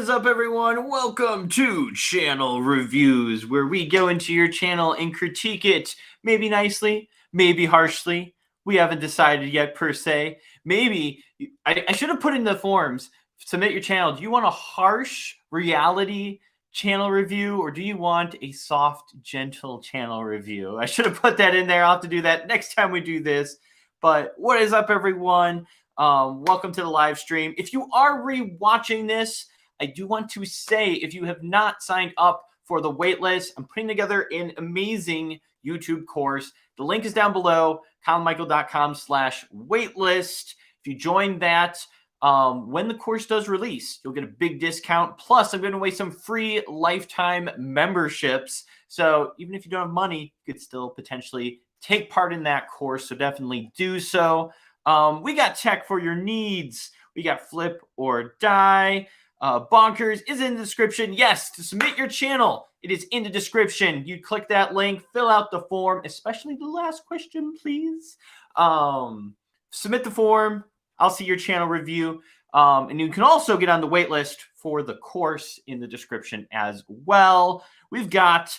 is up, everyone? Welcome to Channel Reviews, where we go into your channel and critique it, maybe nicely, maybe harshly. We haven't decided yet, per se. Maybe, I should have put in the forums, submit your channel. Do you want a harsh reality channel review, or do you want a soft, gentle channel review? I should have put that in there. I'll have to do that next time we do this. But what is up, everyone? Welcome to the live stream. If you are re-watching this, I do want to say, if you have not signed up for the waitlist, I'm putting together an amazing YouTube course. The link is down below, colinmichael.com/waitlist. If you join that, when the course does release, you'll get a big discount. Plus, I'm giving away some free lifetime memberships. So even if you don't have money, you could still potentially take part in that course. So definitely do so. We got tech for your needs. We got flip or die. Bonkers is in the description. Yes, to submit your channel, it is in the description. You click that link, fill out the form, especially the last question, please. Submit the form. I'll see your channel review. And you can also get on the wait list for the course in the description as well. We've got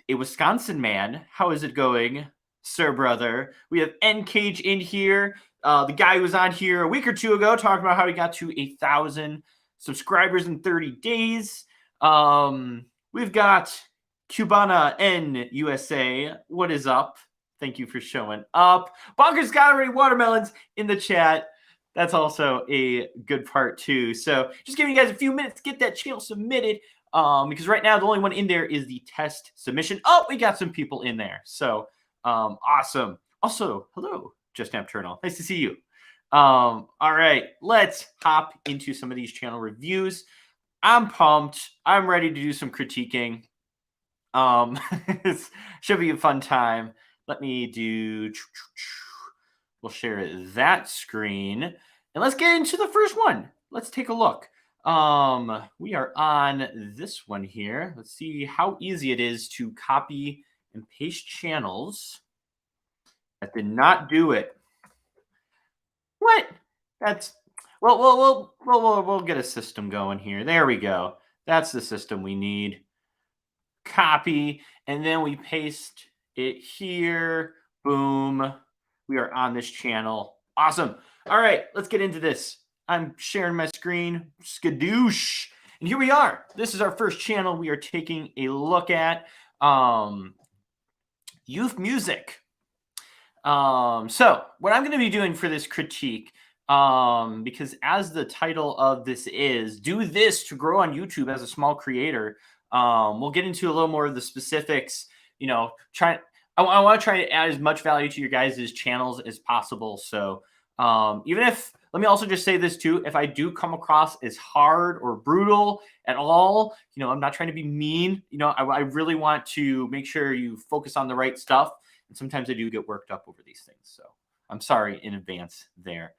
a Wisconsin man. How is it going, sir, brother? We have N-Cage in here. The guy who was on here a week or two ago talking about how he got to 1,000 subscribers in 30 days. We've got Cubana N USA. What is up? Thank you for showing up. Bonkers got already watermelons in the chat. That's also a good part too. So just giving you guys a few minutes to get that channel submitted. Because right now the only one in there is the test submission. Oh, we got some people in there. So awesome. Also, hello, Just Nocturnal. Nice to see you. All right, let's hop into some of these channel reviews. I'm pumped. I'm ready to do some critiquing. Should be a fun time. Let me do. We'll share that screen, and let's get into the first one. Let's take a look. We are on this one here. Let's see how easy it is to copy and paste channels. That did not do it. What? That's we'll get a system going here. There we go. That's the system we need. Copy, and then we paste it here. Boom. We are on this channel. Awesome. All right, let's get into this. I'm sharing my screen. Skadoosh. And here we are. This is our first channel we are taking a look at. Youth music. So what I'm going to be doing for this critique, because as the title of this is, do this to grow on YouTube as a small creator. We'll get into a little more of the specifics, you know, I want to try to add as much value to your guys' channels as possible. So, even if, let me also just say this too, if I do come across as hard or brutal at all, you know, I'm not trying to be mean, you know, I really want to make sure you focus on the right stuff. And sometimes I do get worked up over these things. So I'm sorry in advance there.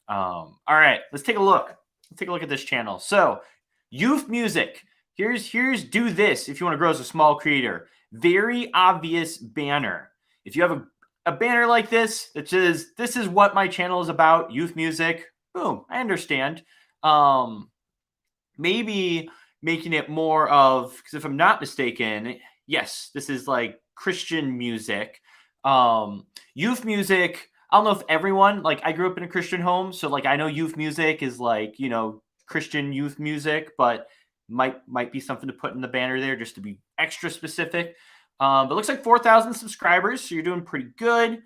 All right, let's take a look. Let's take a look at this channel. So youth music. Here's do this if you want to grow as a small creator. Very obvious banner. If you have a banner like this that says, this is what my channel is about, youth music, boom, I understand. Maybe making it more of, because if I'm not mistaken, yes, this is like Christian music. Youth music, I don't know if everyone, like I grew up in a Christian home, so like I know youth music is like, you know, Christian youth music, but might be something to put in the banner there just to be extra specific. But it looks like 4,000 subscribers, so you're doing pretty good.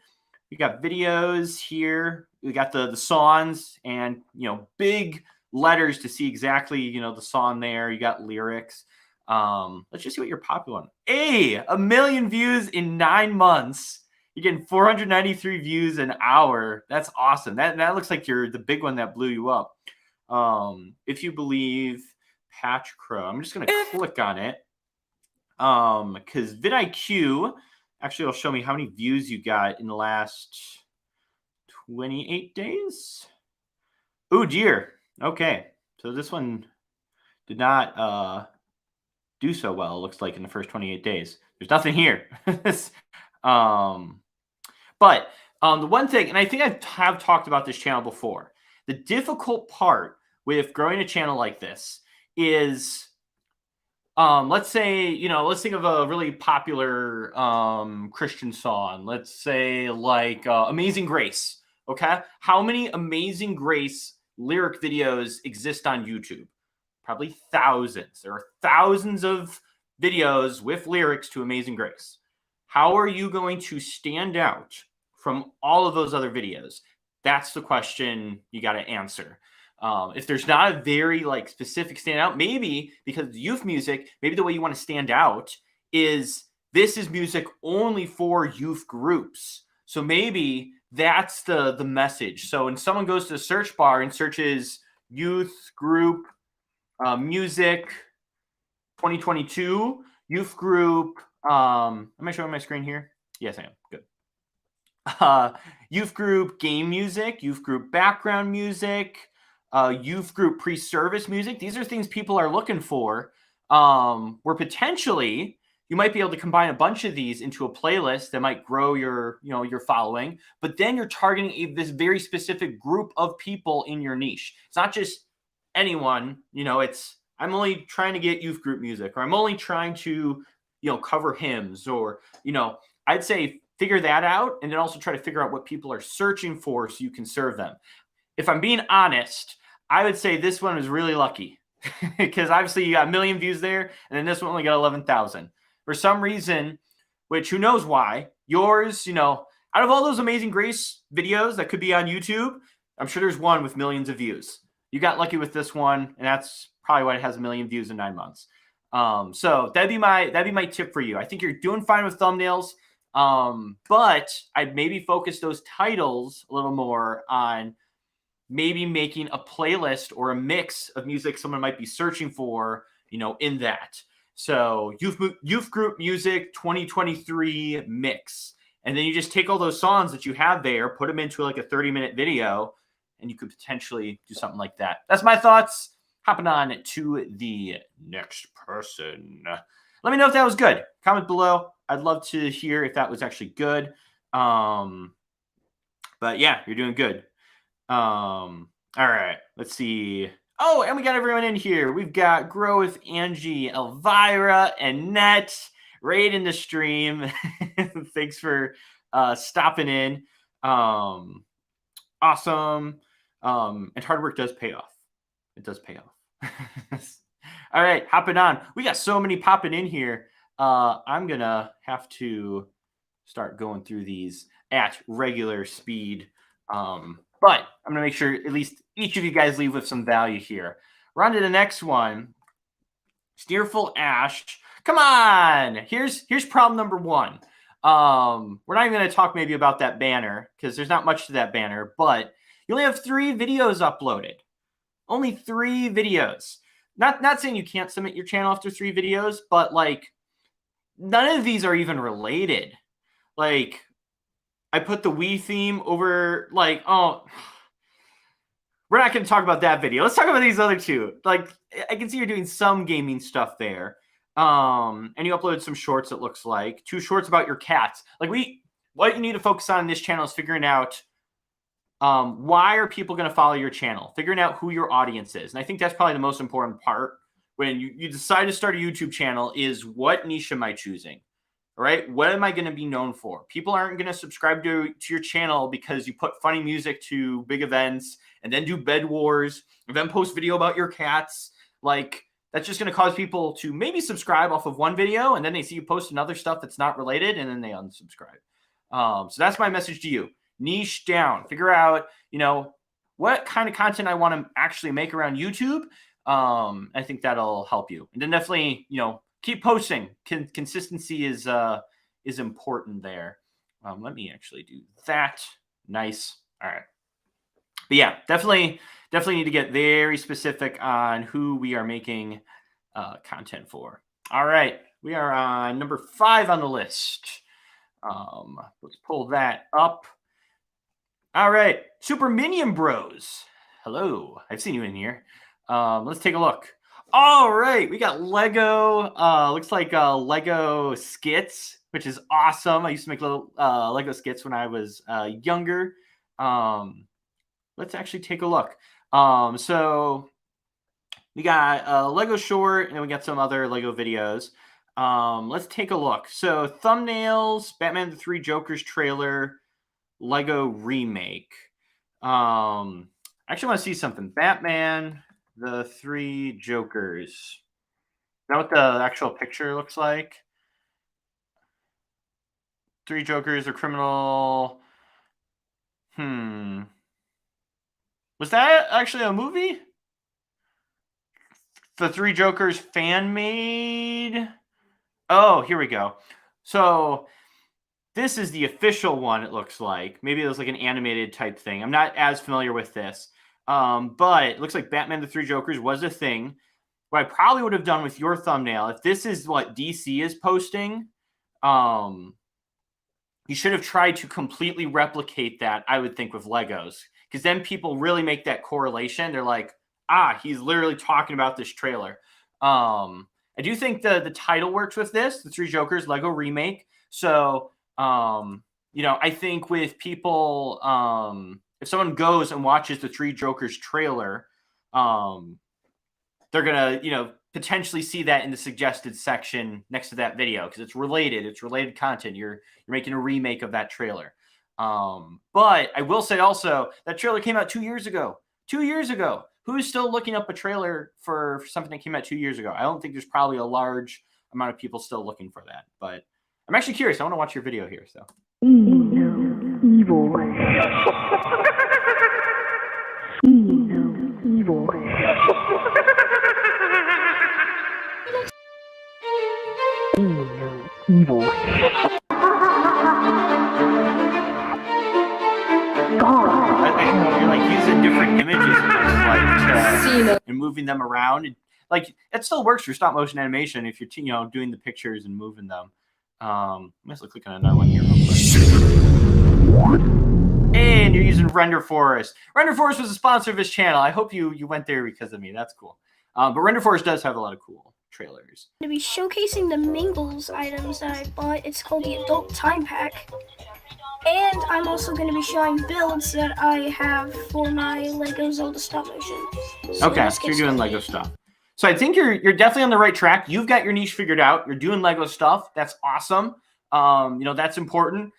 We got videos here. We got the songs and, you know, big letters to see exactly, you know, the song there. You got lyrics. Let's just see what you're popular on. Hey, 1 million views in 9 months. You're getting 493 views an hour. That's awesome. That looks like you're the big one that blew you up. If you believe Patch Crow, I'm just going to click on it. Because vidIQ actually will show me how many views you got in the last 28 days. Oh dear. Okay. So this one did not do so well, it looks like, in the first 28 days. There's nothing here. But the one thing, and I think I have talked about this channel before, the difficult part with growing a channel like this is, let's say, let's think of a really popular Christian song. Let's say like Amazing Grace. Okay. How many Amazing Grace lyric videos exist on YouTube? Probably thousands. There are thousands of videos with lyrics to Amazing Grace. How are you going to stand out from all of those other videos? That's the question you got to answer. If there's not a very like specific standout, maybe because it's youth music, maybe the way you want to stand out is this is music only for youth groups. So maybe that's the message. So when someone goes to the search bar and searches youth group music 2022 youth group, am I showing my screen here? Yes, I am. Good. Youth group game music, youth group background music, youth group pre-service music. These are things people are looking for, where potentially you might be able to combine a bunch of these into a playlist that might grow your following, but then you're targeting this very specific group of people in your niche. It's not just anyone, it's, I'm only trying to get youth group music, or I'm only trying to, cover hymns, or, I'd say figure that out, and then also try to figure out what people are searching for so you can serve them. If I'm being honest, I would say this one was really lucky because obviously you got 1 million views there, and then this one only got 11,000. For some reason, which who knows why, yours, out of all those Amazing Grace videos that could be on YouTube, I'm sure there's one with millions of views. You got lucky with this one, and that's probably why it has 1 million views in 9 months. So that'd be my tip for you. I think you're doing fine with thumbnails, but I'd maybe focus those titles a little more on maybe making a playlist or a mix of music someone might be searching for, in that. So youth group music 2023 mix. And then you just take all those songs that you have there, put them into like a 30-minute video, and you could potentially do something like that. That's my thoughts. Hopping on to the next person. Let me know if that was good. Comment below. I'd love to hear if that was actually good. But yeah, you're doing good. All right, let's see. Oh, and we got everyone in here. We've got Growth, Angie, Elvira, and Net right in the stream. Thanks for stopping in. Awesome. And hard work does pay off. It does pay off. All right, hopping on. We got so many popping in here. I'm gonna have to start going through these at regular speed. But I'm going to make sure at least each of you guys leave with some value here. We're on to the next one. Steerful Ash. Come on. Here's problem number one. We're not even going to talk maybe about that banner because there's not much to that banner, but you only have 3 videos uploaded. Only 3 videos. Not saying you can't submit your channel after 3 videos, but like none of these are even related. Like, I put the Wii theme over, like, oh, we're not going to talk about that video. Let's talk about these other 2. Like, I can see you're doing some gaming stuff there. And you uploaded some shorts, it looks like. 2 shorts about your cats. Like, what you need to focus on in this channel is figuring out why are people going to follow your channel? Figuring out who your audience is. And I think that's probably the most important part when you decide to start a YouTube channel is what niche am I choosing? All right, what am I going to be known for? People aren't going to subscribe to your channel because you put funny music to big events and then do bed wars and then post video about your cats. Like, that's just going to cause people to maybe subscribe off of one video and then they see you post another stuff that's not related and then they unsubscribe. So that's my message to you. Niche down. Figure out, what kind of content I want to actually make around YouTube. I think that'll help you. And then definitely, keep posting. Consistency is important there. Let me actually do that. Nice. All right. But yeah, definitely need to get very specific on who we are making content for. All right. We are on number 5 on the list. Let's pull that up. All right. Super Minion Bros. Hello. I've seen you in here. Let's take a look. All right, we got Lego. Looks like Lego skits, which is awesome. I used to make little Lego skits when I was younger. Let's actually take a look. So We got a Lego short, and then we got some other Lego videos. Let's take a look. So thumbnails, Batman the Three Jokers trailer, Lego remake. I actually want to see something. Batman the Three Jokers. Is that what the actual picture looks like? Three Jokers, a criminal. Was that actually a movie? The Three Jokers fan made. Oh, here we go. So this is the official one, it looks like. Maybe it was like an animated type thing. I'm not as familiar with this. But it looks like Batman the Three Jokers was a thing. What I probably would have done with your thumbnail, if this is what DC is posting, you should have tried to completely replicate that, I would think, with Legos. Because then people really make that correlation. They're like, he's literally talking about this trailer. I do think the title works with this, the Three Jokers Lego remake. So, I think with people, if someone goes and watches the Three Jokers trailer, they're going to, potentially see that in the suggested section next to that video because it's related content. You're making a remake of that trailer. But I will say also that trailer came out 2 years ago. 2 years ago. Who's still looking up a trailer for something that came out 2 years ago? I don't think there's probably a large amount of people still looking for that. But I'm actually curious. I want to watch your video here. So. Evil. Evil. Evil. You're like using different images and moving them around. And, like it still works for stop motion animation if you're doing the pictures and moving them. I'm just clicking on another one here real quick. And you're using Render Forest. Render Forest was a sponsor of this channel. I hope you went there because of me. That's cool. But Render Forest does have a lot of cool trailers. I'm going to be showcasing the Mingles items that I bought. It's called the Adult Time Pack. And I'm also going to be showing builds that I have for my Lego Zelda stop motion. So okay, so you're doing Lego stuff. So I think you're definitely on the right track. You've got your niche figured out. You're doing Lego stuff. That's awesome. That's important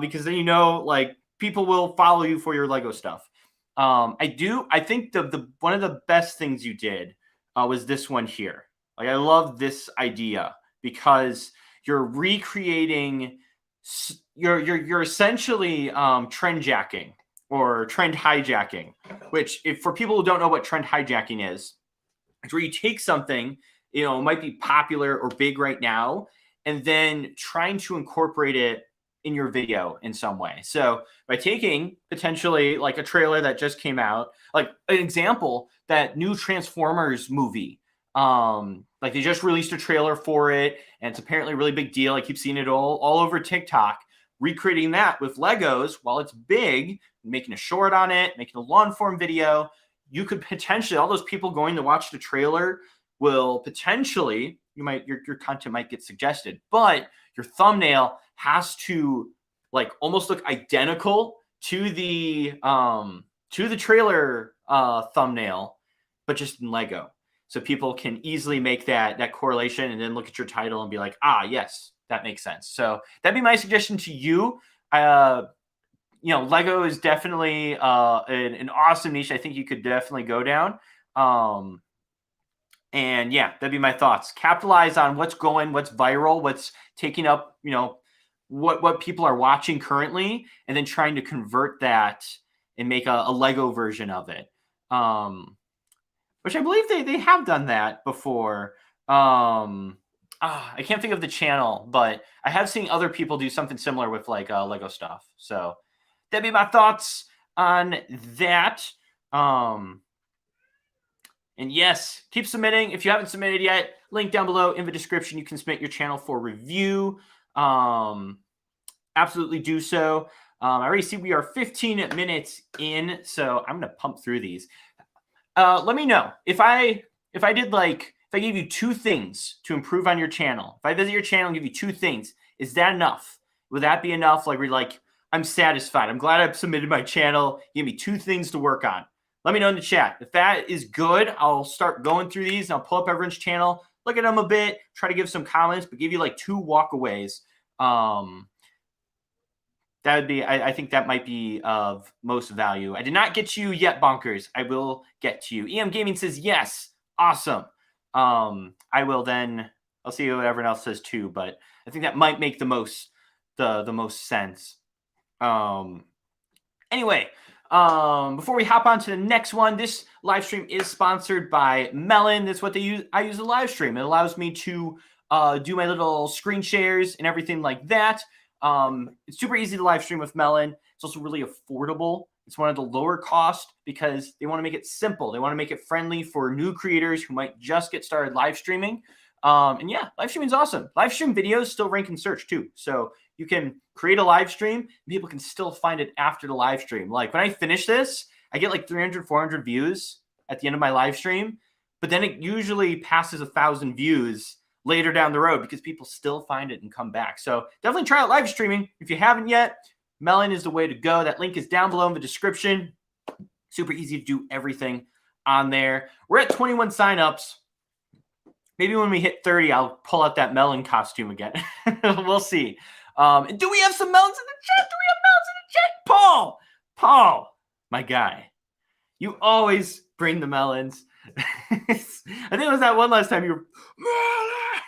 because then like people will follow you for your Lego stuff. I think the one of the best things you did was this one here. Like I love this idea because you're recreating. You're essentially trend jacking or trend hijacking, which if for people who don't know what trend hijacking is, it's where you take something, it might be popular or big right now, and then trying to incorporate it in your video in some way. So by taking potentially like a trailer that just came out, like an example, that new Transformers movie, like they just released a trailer for it and it's apparently a really big deal. I keep seeing it all over TikTok, recreating that with Legos while it's big, making a short on it, making a long form video. You could potentially, all those people going to watch the trailer will potentially, your content might get suggested, but your thumbnail has to like almost look identical to the trailer thumbnail, but just in Lego. So people can easily make that correlation and then look at your title and be like, yes, that makes sense. So that'd be my suggestion to you. Lego is definitely an awesome niche. I think you could definitely go down. And yeah, that'd be my thoughts. Capitalize on what's viral, what's taking up, what people are watching currently, and then trying to convert that and make a Lego version of it. Which I believe they have done that before. I can't think of the channel, but I have seen other people do something similar with like Lego stuff. So that'd be my thoughts on that. And yes, keep submitting. If you haven't submitted yet, link down below in the description. You can submit your channel for review. Absolutely do so. I already see we are 15 minutes in, so I'm going to pump through these. Let me know if I gave you 2 things to improve on your channel. If I visit your channel and give you 2 things, is that enough? Would that be enough? Like, we're like, I'm satisfied. I'm glad I've submitted my channel. Give me 2 things to work on. let me know in the chat. If that is good, I'll start going through these and I'll pull up everyone's channel, look at them a bit, try to give some comments, but give you like 2 walkaways. That would be, I think that might be of most value. I did not get to you yet, Bonkers. I will get to you. EM Gaming says yes. Awesome. I will then, I'll see what everyone else says too, but I think that might make the most sense. Anyway, before we hop on to the next one, this live stream is sponsored by Melon. That's what they use. I use a live stream. It allows me to do my little screen shares and everything like that. It's super easy to live stream with Melon. It's also really affordable. It's one of the lower cost because they want to make it simple. They want to make it friendly for new creators who might just get started live streaming. And yeah, live streaming is awesome. Live stream videos still rank in search too. So you can create a live stream and people can still find it after the live stream. Like when I finish this, I get like 300, 400 views at the end of my live stream, but then it usually passes 1,000 views later down the road because people still find it and come back. So definitely try out live streaming. If you haven't yet, Melon is the way to go. That link is down below in the description. Super easy to do everything on there. We're at 21 signups. Maybe when we hit 30, I'll pull out that Melon costume again. We'll see. And do we have some melons in the chat? Do we have melons in the chat? Paul, my guy. You always bring the melons. I think it was that one last time you were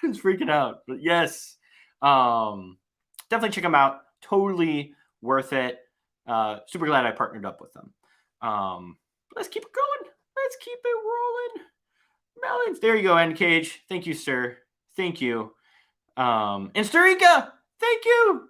melons freaking out. But yes, definitely check them out. Totally worth it. Super glad I partnered up with them. Let's keep it going. Let's keep it rolling. Melons. There you go, N-Cage. Thank you, sir. Thank you. And Storika, thank you.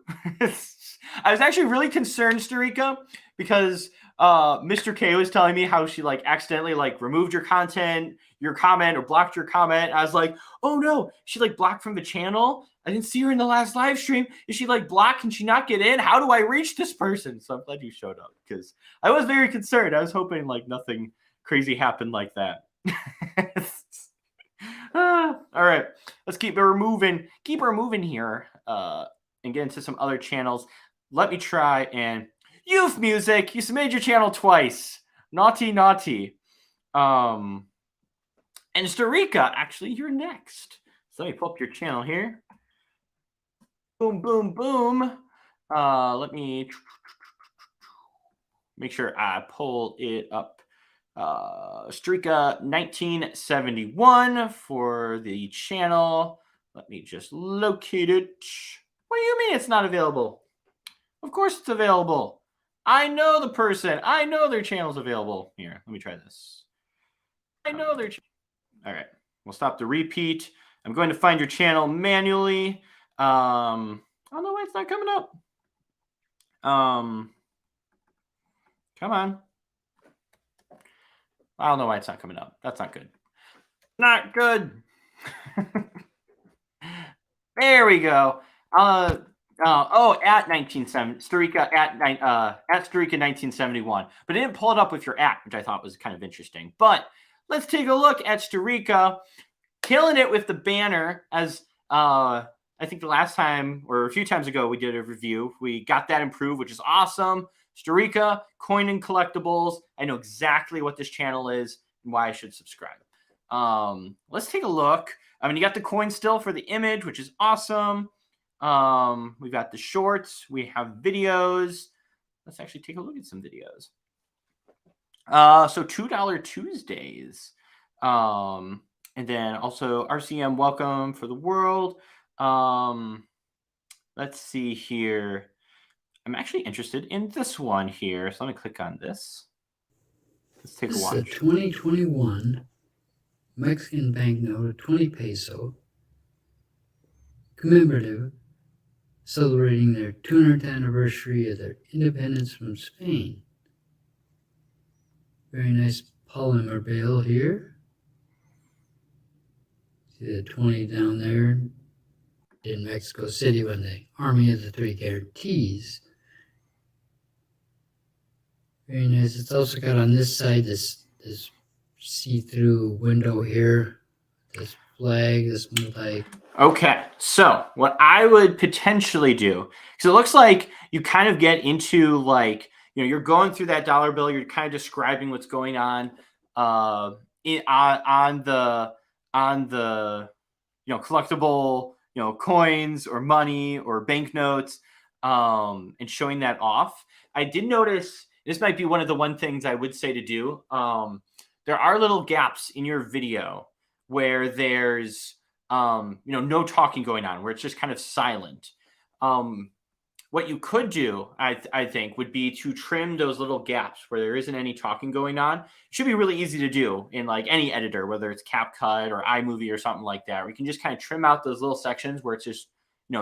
I was actually really concerned, Storika, because Mr. K was telling me how she like accidentally like removed your content, your comment, or blocked your comment. I was like, oh no, she like blocked from the channel. I didn't see her in the last live stream. Is she like blocked? Can she not get in? How do I reach this person? So I'm glad you showed up because I was very concerned. I was hoping like nothing crazy happened like that. All right, let's keep her moving. Keep her moving here and get into some other channels. Let me try and Youth Music. You submitted your channel twice. Naughty. And Storika, actually, you're next. So let me pull up your channel here. Boom, boom, boom. Let me make sure I pull it up. Storika 1971 for the channel. Let me just locate it. What do you mean it's not available? Of course it's available. I know the person. I know their channel's available. Here, let me try this. I know their channel. All right, we'll stop the repeat. I'm going to find your channel manually. I don't know why it's not coming up. Come on. I don't know why it's not coming up. That's not good. Not good. There we go. At 1970, Storika at Storika 1971. But it didn't pull it up with your at, which I thought was kind of interesting. But let's take a look at Storika killing it with the banner. As I think the last time or a few times ago we did a review. We got that improved, which is awesome. Storika, coin and collectibles. I know exactly what this channel is and why I should subscribe. Let's take a look. I mean, you got the coin still for the image, which is awesome. We've got the shorts. We have videos. Let's actually take a look at some videos. So $2 Tuesdays. And then also RCM Welcome for the World. Let's see here. I'm actually interested in this one here. So let me click on this. Let's take a watch. This is a 2021 Mexican banknote of 20 peso, commemorative, celebrating their 200th anniversary of their independence from Spain. Very nice polymer bale here. See the 20 down there in Mexico City when the Army of the Three Guarantees. Very nice. It's also got on this side this see-through window here. This flag, this multi. Okay, so what I would potentially do, because it looks like you kind of get into like, you're going through that dollar bill. You're kind of describing what's going on on the collectible coins or money or banknotes, and showing that off. I did notice this might be one of the things I would say to do. There are little gaps in your video where there's no talking going on, where it's just kind of silent. What you could do, I think, would be to trim those little gaps where there isn't any talking going on. It should be really easy to do in like any editor, whether it's CapCut or iMovie or something like that, where you can just kind of trim out those little sections where it's just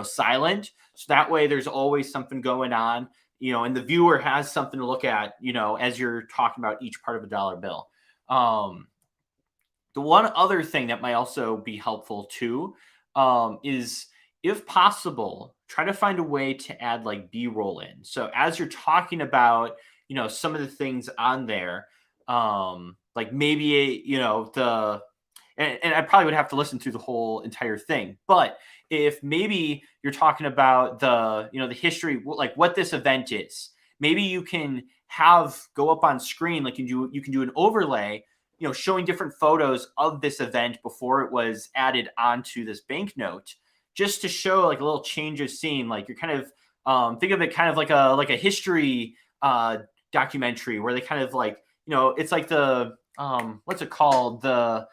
silent. So that way there's always something going on, and the viewer has something to look at, as you're talking about each part of a dollar bill. The one other thing that might also be helpful too is, if possible, try to find a way to add like B-roll in. So as you're talking about, some of the things on there, like maybe, and I probably would have to listen through the whole entire thing, but if maybe you're talking about the history, like what this event is, maybe you can go up on screen, like you can do an overlay, showing different photos of this event before it was added onto this banknote, just to show like a little change of scene. Like you're kind of think of it kind of like a history documentary where they kind of like, it's like the what's it called, the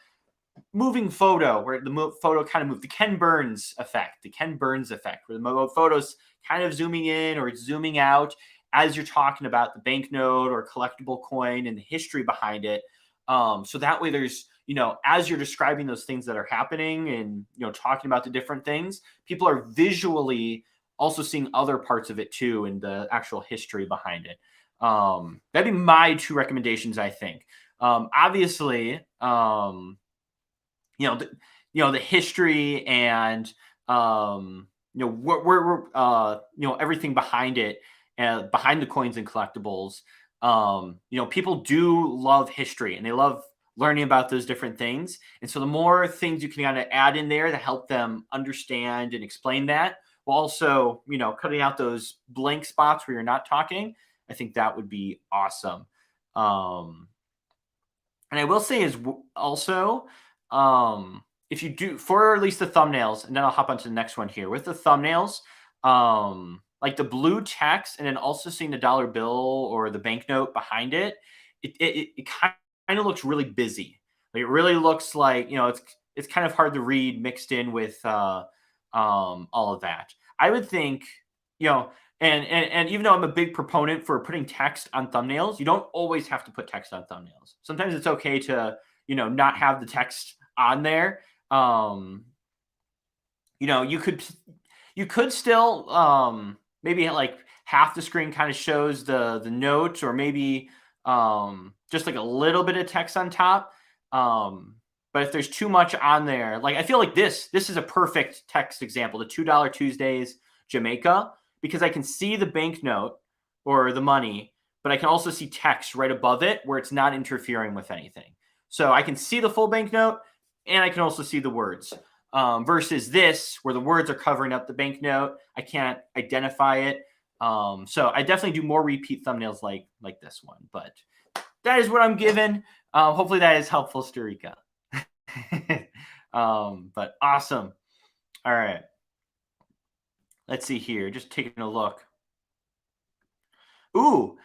moving photo, where the photo kind of moved, the Ken Burns effect, where the photo's kind of zooming in or zooming out as you're talking about the banknote or collectible coin and the history behind it. So that way there's, as you're describing those things that are happening and, talking about the different things, people are visually also seeing other parts of it too, and the actual history behind it. That'd be my two recommendations, I think. Obviously, the history and, everything behind it, behind the coins and collectibles. People do love history and they love learning about those different things. And so the more things you can kind of add in there to help them understand and explain that, while also, cutting out those blank spots where you're not talking, I think that would be awesome. And I will say is also, if you do, for at least the thumbnails, and then I'll hop onto the next one here with the thumbnails, like the blue text, and then also seeing the dollar bill or the banknote behind it, it kind of looks really busy. Like it really looks like, it's kind of hard to read mixed in with all of that. I would think, and even though I'm a big proponent for putting text on thumbnails, you don't always have to put text on thumbnails. Sometimes it's okay to, not have the text on there. You could still maybe like half the screen kind of shows the notes, or maybe just like a little bit of text on top. But if there's too much on there, like I feel like this is a perfect text example, the $2 Tuesdays Jamaica, because I can see the banknote or the money, but I can also see text right above it where it's not interfering with anything. So I can see the full banknote and I can also see the words. Versus this, where the words are covering up the banknote, I can't identify it. So I definitely do more repeat thumbnails like this one. But that is what I'm given. Hopefully that is helpful, Storika. But awesome. All right. Let's see here. Just taking a look. Ooh,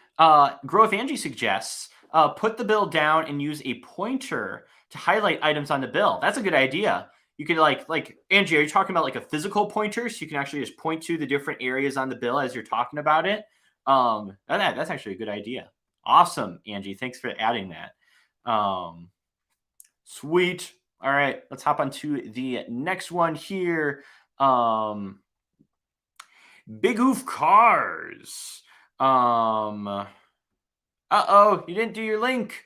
Growth Angie suggests put the bill down and use a pointer to highlight items on the bill. That's a good idea. You could like Angie, are you talking about like a physical pointer? So you can actually just point to the different areas on the bill as you're talking about it. That's actually a good idea. Awesome, Angie. Thanks for adding that. Sweet. All right, let's hop on to the next one here. Big Oof Cars. Uh-oh, you didn't do your link.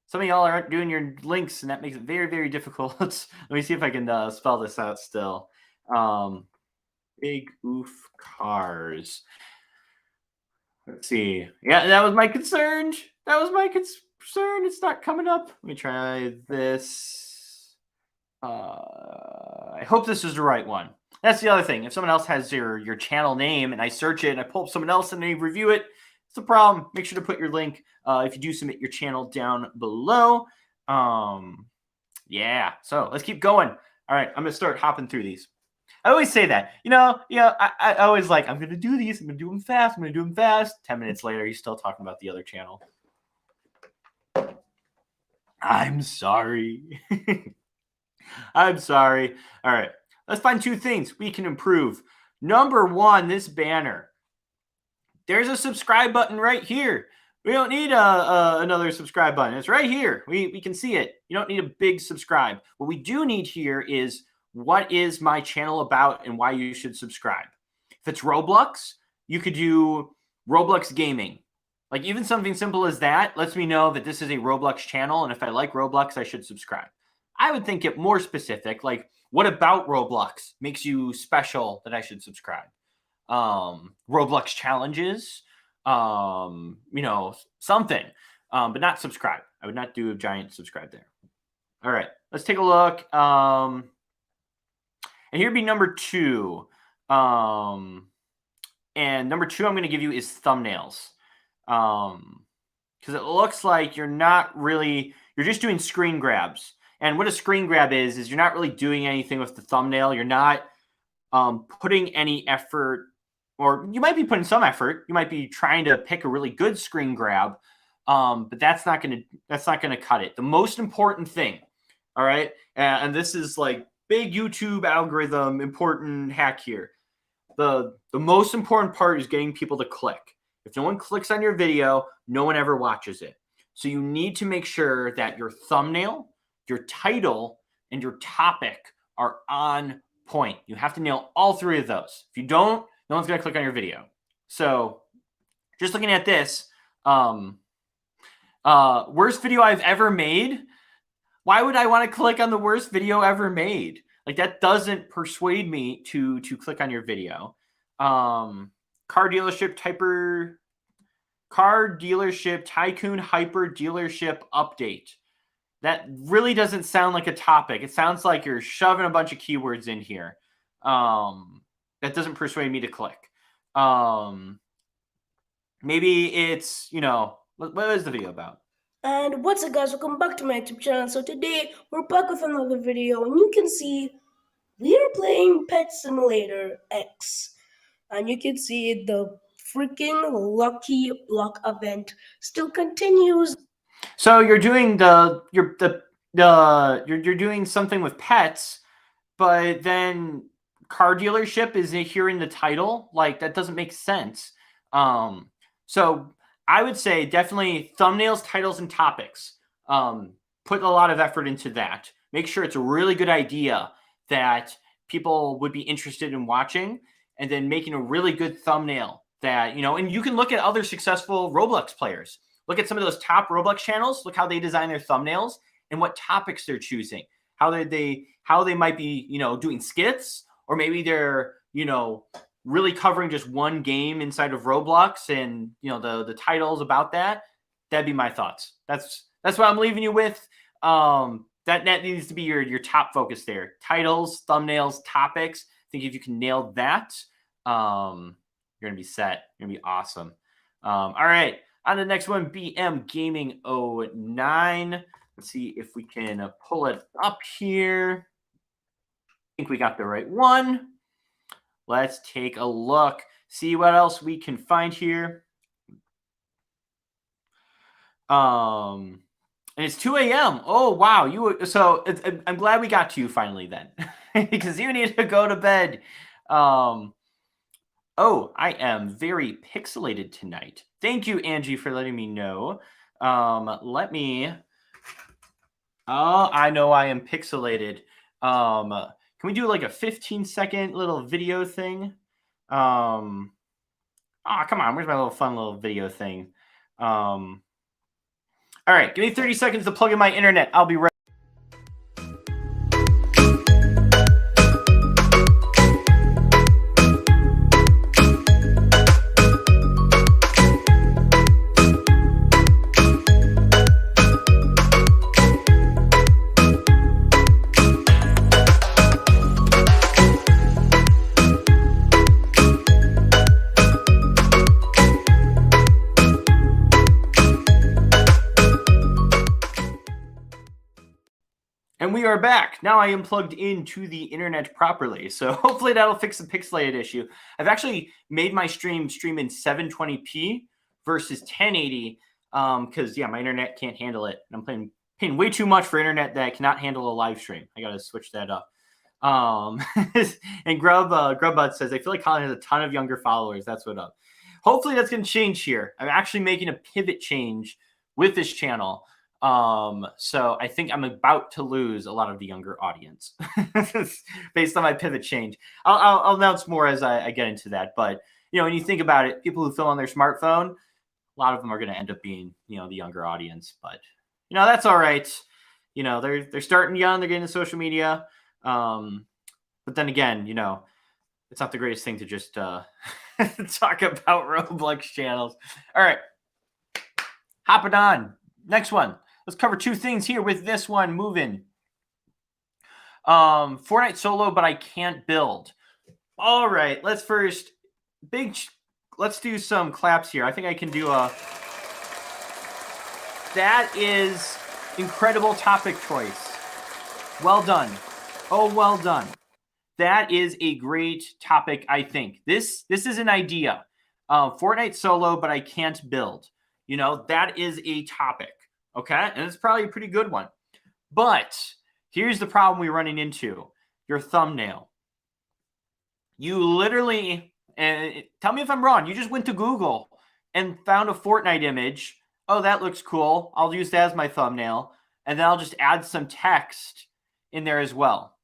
Some of y'all aren't doing your links, and that makes it very, very difficult. Let me see if I can spell this out still. Big Oof Cars. Let's see. Yeah, that was my concern. It's not coming up. Let me try this. I hope this is the right one. That's the other thing. If someone else has your channel name and I search it and I pull up someone else and they review it, it's a problem. Make sure to put your link if you do submit your channel down below. Yeah, so let's keep going. All right, I'm gonna start hopping through these. I always say that, I always like, I'm gonna do these, I'm gonna do them fast, 10 minutes later, he's still talking about the other channel. I'm sorry. I'm sorry. All right, let's find 2 things we can improve. Number 1, this banner. There's a subscribe button right here. We don't need another subscribe button. It's right here. We can see it. You don't need a big subscribe. What we do need here is, what is my channel about and why you should subscribe. If it's Roblox, you could do Roblox gaming. Like, even something simple as that lets me know that this is a Roblox channel, and if I like Roblox, I should subscribe. I would think it more specific, like, what about Roblox makes you special that I should subscribe? Roblox challenges, something, but not subscribe. I would not do a giant subscribe there. All right, let's take a look. And here'd be number 2. And number 2 I'm going to give you is thumbnails. Because it looks like you're just doing screen grabs. And what a screen grab is you're not really doing anything with the thumbnail. You're not putting any effort, or you might be putting some effort. You might be trying to pick a really good screen grab, but that's not gonna cut it. The most important thing, all right, and this is like big YouTube algorithm important hack here. The most important part is getting people to click. If no one clicks on your video, no one ever watches it. So you need to make sure that your thumbnail, your title, and your topic are on point. You have to nail all 3 of those. If you don't, no one's going to click on your video. So just looking at this, worst video I've ever made. Why would I want to click on the worst video ever made? Like, that doesn't persuade me to click on your video. Car dealership tycoon hyper dealership update. That really doesn't sound like a topic. It sounds like you're shoving a bunch of keywords in here. That doesn't persuade me to click. Maybe it's, what is the video about? And what's up, guys? Welcome back to my YouTube channel. So today we're back with another video, and you can see we are playing Pet Simulator X, and you can see the freaking lucky block event still continues. So you're doing you're doing something with pets, but then car dealership is here in the title. Like, that doesn't make sense. So I would say definitely thumbnails, titles, and topics. Put a lot of effort into that. Make sure it's a really good idea that people would be interested in watching, and then making a really good thumbnail that, and you can look at other successful Roblox players. Look at some of those top Roblox channels. Look how they design their thumbnails and what topics they're choosing. How they might be, doing skits, or maybe they're, really covering just one game inside of Roblox, and the titles about that. That'd be my thoughts. That's what I'm leaving you with. That needs to be your top focus there. Titles, thumbnails, topics. I think if you can nail that, you're gonna be set. You're gonna be awesome. All right, on the next one, BM Gaming 09. Let's see if we can pull it up here. I think we got the right one. Let's take a look, see what else we can find here. And it's 2 a.m. Oh, wow. I'm glad we got to you finally then, because you need to go to bed. Oh, I am very pixelated tonight. Thank you, Angie, for letting me know. Oh, I know I am pixelated. Can we do like a 15-second little video thing? Oh, come on. Where's my little fun little video thing? All right. Give me 30 seconds to plug in my internet. I'll be right. we are back. Now I am plugged into the internet properly. So hopefully that'll fix the pixelated issue. I've actually made my stream in 720p versus 1080 because, yeah, my internet can't handle it. I'm paying way too much for internet that I cannot handle a live stream. I got to switch that up. And Grubbud says, I feel like Colin has a ton of younger followers. That's what up. Hopefully that's going to change here. I'm actually making a pivot change with this channel. So I think I'm about to lose a lot of the younger audience based on my pivot change. I'll announce more as I get into that. But, you know, when you think about it, people who film on their smartphone, a lot of them are going to end up being, you know, the younger audience. But, you know, that's all right. You know, they're starting young. They're getting into social media. But then again, you know, it's not the greatest thing to just talk about Roblox channels. All right. Hopping on. Next one. Let's cover two things here with this one moving. Fortnite solo, but I can't build. All right, let's do some claps here. I think I can do that is incredible topic choice. Well done. Oh, well done. That is a great topic, I think. This is an idea. Fortnite solo, but I can't build. You know, that is a topic. Okay, and it's probably a pretty good one. But here's the problem we're running into. Your thumbnail. You literally, and tell me if I'm wrong, you just went to Google and found a Fortnite image. Oh, that looks cool. I'll use that as my thumbnail. And then I'll just add some text in there as well.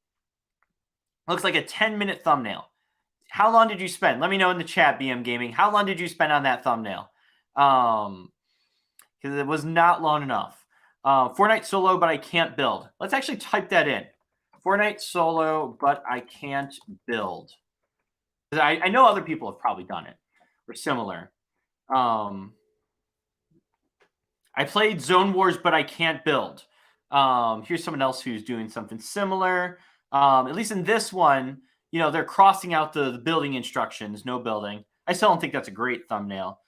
Looks like a 10-minute thumbnail. How long did you spend? Let me know in the chat, BM Gaming. How long did you spend on that thumbnail? Because it was not long enough. Fortnite solo, but I can't build. Let's actually type that in. Fortnite solo, but I can't build. I know other people have probably done it or similar. I played Zone Wars, but I can't build. Here's someone else who's doing something similar. At least in this one, you know, they're crossing out the building instructions, no building. I still don't think that's a great thumbnail.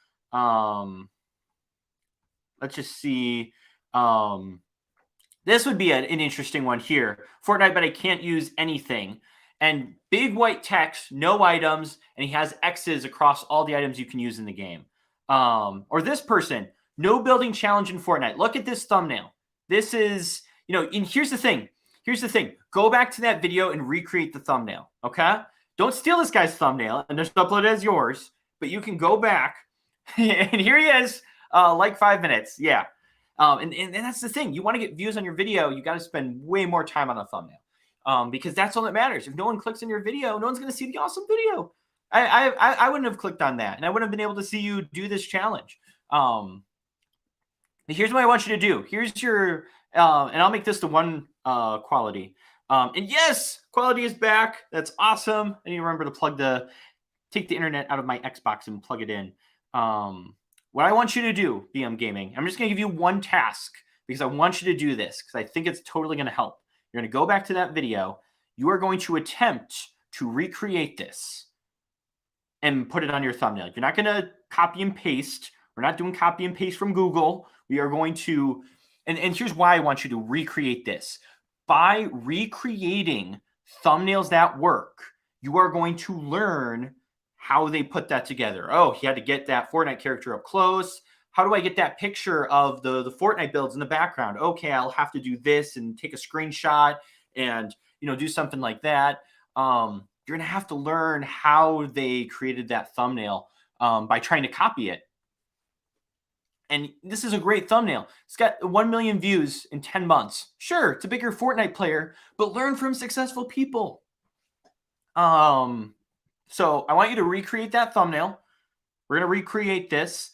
Let's just see. This would be an interesting one here. Fortnite, but I can't use anything. And big white text, no items, and he has X's across all the items you can use in the game. Or this person, no building challenge in Fortnite. Look at this thumbnail. This is, you know, and here's the thing. Here's the thing. Go back to that video and recreate the thumbnail, okay? Don't steal this guy's thumbnail and just upload it as yours, but you can go back. And here he is. Like 5 minutes. Yeah. And that's the thing. You want to get views on your video, you got to spend way more time on a thumbnail. Because that's all that matters. If no one clicks on your video, no one's going to see the awesome video. I wouldn't have clicked on that, and I wouldn't have been able to see you do this challenge. Here's what I want you to do. Here's your, and I'll make this the one quality. And yes, quality is back. That's awesome. I need to remember to take the internet out of my Xbox and plug it in. What I want you to do, BM Gaming, I'm just going to give you one task because I want you to do this because I think it's totally going to help. You're going to go back to that video. You are going to attempt to recreate this and put it on your thumbnail. You're not going to copy and paste. We're not doing copy and paste from Google. We are going to, and here's why I want you to recreate this. By recreating thumbnails that work, you are going to learn how they put that together. Oh, he had to get that Fortnite character up close. How do I get that picture of the Fortnite builds in the background? Okay, I'll have to do this and take a screenshot and, you know, do something like that. You're going to have to learn how they created that thumbnail by trying to copy it. And this is a great thumbnail. It's got 1 million views in 10 months. Sure, it's a bigger Fortnite player, but learn from successful people. So I want you to recreate that thumbnail. We're going to recreate this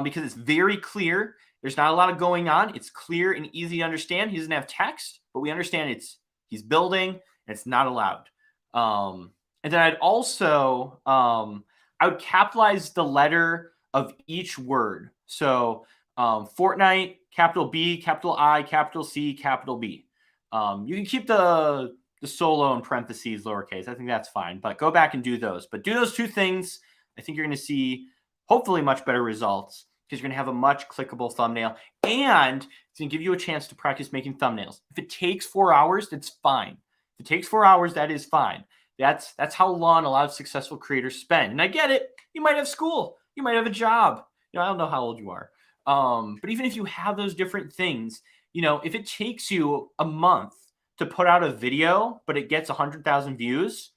because it's very clear. There's not a lot of going on. It's clear and easy to understand. He doesn't have text, but we understand he's building and it's not allowed. And then I'd also, I would capitalize the letter of each word. So Fortnite, capital B, capital I, capital C, capital B. You can keep the solo in parentheses, lowercase. I think that's fine, but go back and do those. But do those two things. I think you're going to see hopefully much better results. because you're going to have a much clickable thumbnail, and it's going to give you a chance to practice making thumbnails. If it takes 4 hours, that's fine. If it takes 4 hours, that is fine. That's how long a lot of successful creators spend. And I get it. You might have school. You might have a job. I don't know how old you are. But even if you have those different things, if it takes you a month to put out a video, but it gets 100,000 views,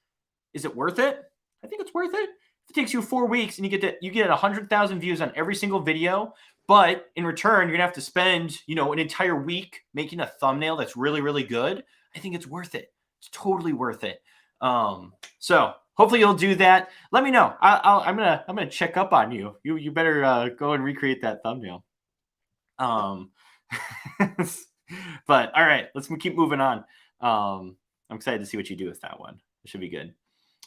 is it worth it? I think it's worth it. If it takes you 4 weeks and you get 100,000 views on every single video, but in return, you're going to have to spend, an entire week making a thumbnail that's really, really good, I think it's worth it. It's totally worth it. So hopefully you'll do that. Let me know. I'm gonna check up on you. You better go and recreate that thumbnail. But all right, let's keep moving on. I'm excited to see what you do with that one. It should be good.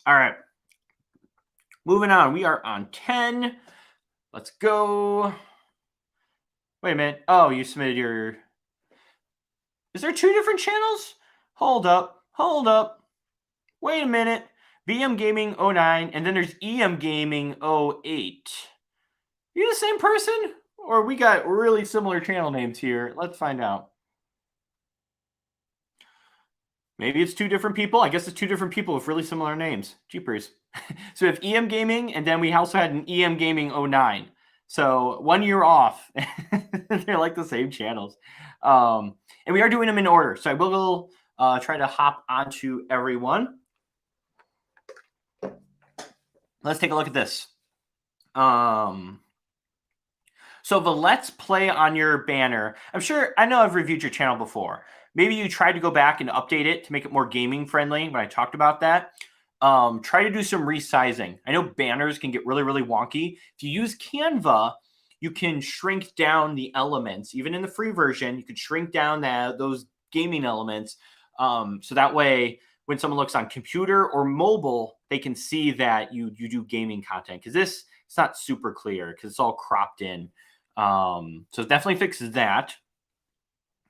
All right, moving on. We are on 10. Let's go. Wait a minute. Oh, you submitted your. Is there 2 different channels? Hold up. Wait a minute. VM Gaming 09, and then there's EM Gaming 08. Are you the same person? Or we got really similar channel names here? Let's find out. Maybe it's 2 different people. I guess it's 2 different people with really similar names. Jeepers. So we have EM Gaming, and then we also had an EM Gaming 09. So 1 year off. They're like the same channels. And we are doing them in order. So I will try to hop onto everyone. Let's take a look at this. So the Let's Play on your banner. I know I've reviewed your channel before. Maybe you tried to go back and update it to make it more gaming friendly when I talked about that. Try to do some resizing. I know banners can get really, really wonky. If you use Canva, you can shrink down the elements. Even in the free version, you could shrink down those gaming elements. So that way, when someone looks on computer or mobile, they can see that you do gaming content. Because it's not super clear because it's all cropped in. So it definitely fixes that.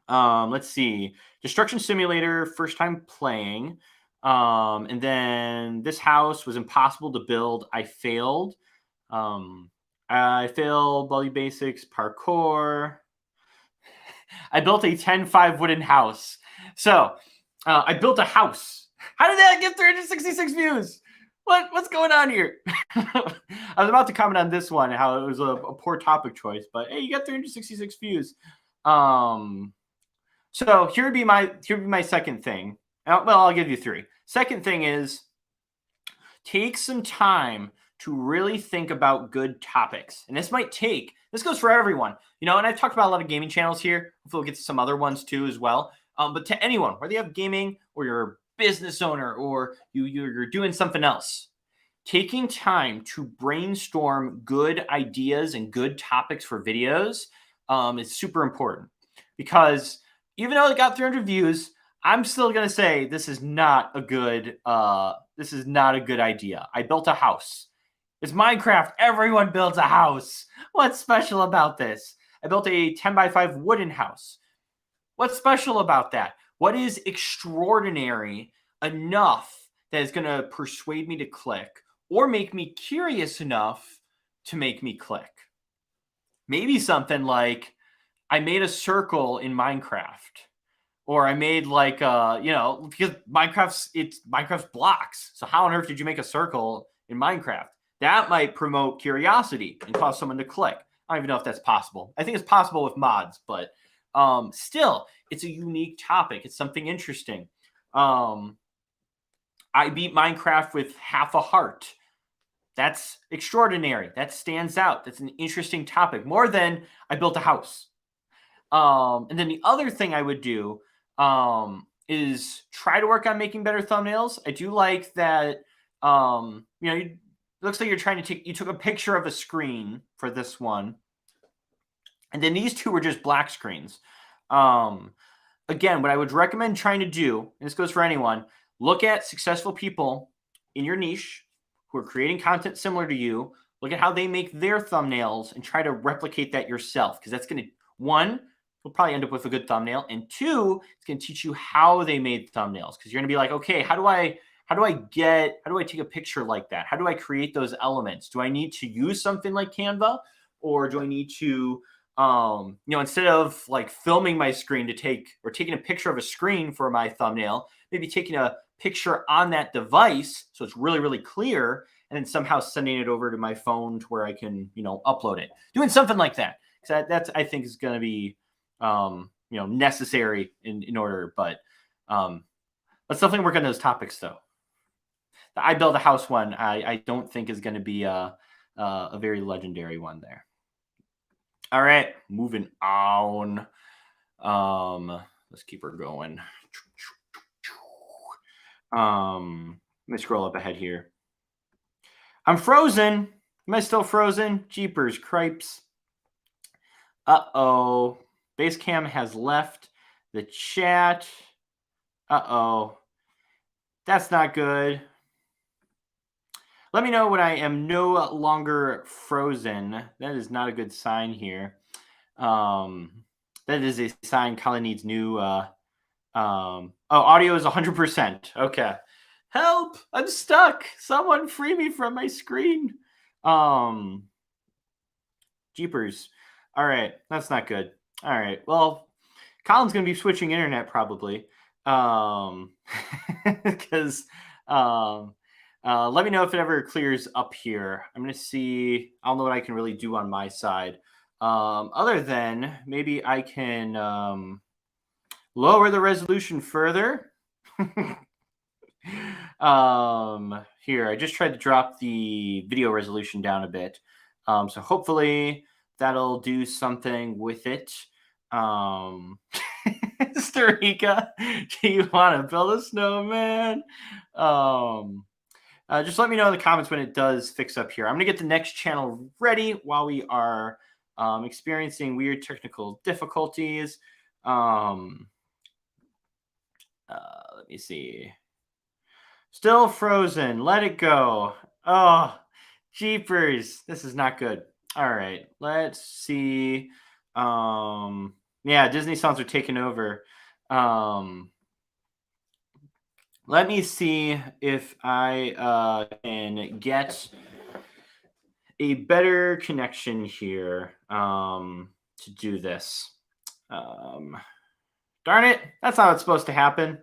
Let's see. Destruction Simulator, first time playing. And then this house was impossible to build. I failed. I failed Bully Basics, parkour. I built a 10-5 wooden house. So I built a house. How did that get 366 views? What's going on here? I was about to comment on this one, how it was a poor topic choice, but hey, you got 366 views. So here would be my second thing. Well, I'll give you 3. Second thing is take some time to really think about good topics. And this goes for everyone, and I've talked about a lot of gaming channels here. Hopefully we'll get to some other ones too as well. But to anyone, whether you have gaming or you're a business owner or you're doing something else, taking time to brainstorm good ideas and good topics for videos is super important, because even though it got 300 views, I'm still going to say this is not a good idea. I built a house. It's Minecraft. Everyone builds a house. What's special about this? I built a 10-by-5 wooden house. What's special about that? What is extraordinary enough that is going to persuade me to click or make me curious enough to make me click? Maybe something like I made a circle in Minecraft, or I made because Minecraft's blocks. So how on earth did you make a circle in Minecraft? That might promote curiosity and cause someone to click. I don't even know if that's possible. I think it's possible with mods, but still, it's a unique topic. It's something interesting. I beat Minecraft with half a heart. That's extraordinary. That stands out. That's an interesting topic, more than I built a house. And then the other thing I would do is try to work on making better thumbnails. I do like that, it looks like you took a picture of a screen for this one. And then these 2 were just black screens. Again, what I would recommend trying to do, and this goes for anyone, look at successful people in your niche who are creating content similar to you. Look at how they make their thumbnails and try to replicate that yourself. Because that's going to, 1, you'll probably end up with a good thumbnail. And 2, it's going to teach you how they made thumbnails. Because you're going to be like, okay, how do I take a picture like that? How do I create those elements? Do I need to use something like Canva? or do I need to, instead of like filming my screen to taking a picture of a screen for my thumbnail, maybe taking a picture on that device so it's really, really clear, and then somehow sending it over to my phone to where I can, upload it. Doing something like that. So that's, I think, is going to be, necessary in order. But let's definitely work on those topics, though. The I Build a House one, I don't think is going to be a very legendary one there. All right, moving on. Let's keep her going. Let me scroll up ahead here. I'm frozen. Am I still frozen? Jeepers cripes. Uh-oh. Basecam has left the chat. Uh-oh. That's not good. Let me know when I am no longer frozen. That is not a good sign here. That is a sign Colin needs new... audio is 100%. Okay. Help! I'm stuck. Someone free me from my screen. Jeepers. All right. That's not good. All right. Well, Colin's going to be switching internet probably. Because let me know if it ever clears up here. I'm going to see. I don't know what I can really do on my side. Other than maybe I can lower the resolution further. Here, I just tried to drop the video resolution down a bit. So hopefully that'll do something with it. Storika, do you want to build a snowman? Just let me know in the comments when it does fix up here. I'm going to get the next channel ready while we are experiencing weird technical difficulties. Let me see. Still frozen. Let it go. Oh, jeepers. This is not good. All right. Let's see. Yeah, Disney songs are taking over. Let me see if I can get a better connection here to do this. Darn it. That's how it's supposed to happen.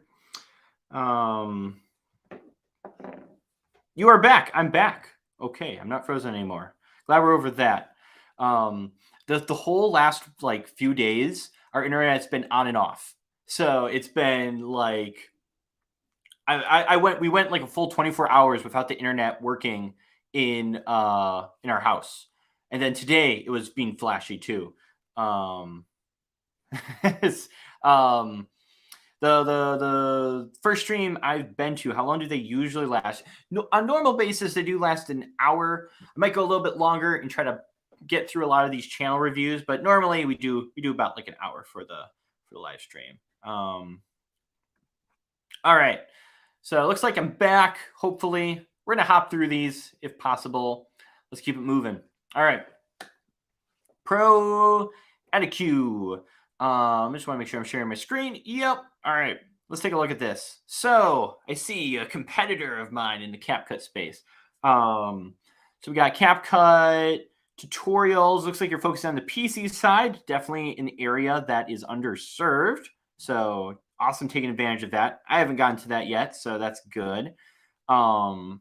You are back. I'm back. Okay, I'm not frozen anymore. Glad we're over that. The whole last few days, our internet's been on and off. So it's been like we went like a full 24 hours without the internet working in our house. And then today it was being flashy too. The first stream I've been to, how long do they usually last? No, on normal basis, they do last an hour. I might go a little bit longer and try to get through a lot of these channel reviews, but normally we do about like an hour for the live stream. All right. So it looks like I'm back. Hopefully we're going to hop through these if possible. Let's keep it moving. All right. Pro Etiquette. I just want to make sure I'm sharing my screen. Yep. All right. Let's take a look at this. So I see a competitor of mine in the CapCut space. So we got CapCut tutorials. Looks like you're focusing on the PC side. Definitely an area that is underserved. So awesome taking advantage of that. I haven't gotten to that yet, so that's good. How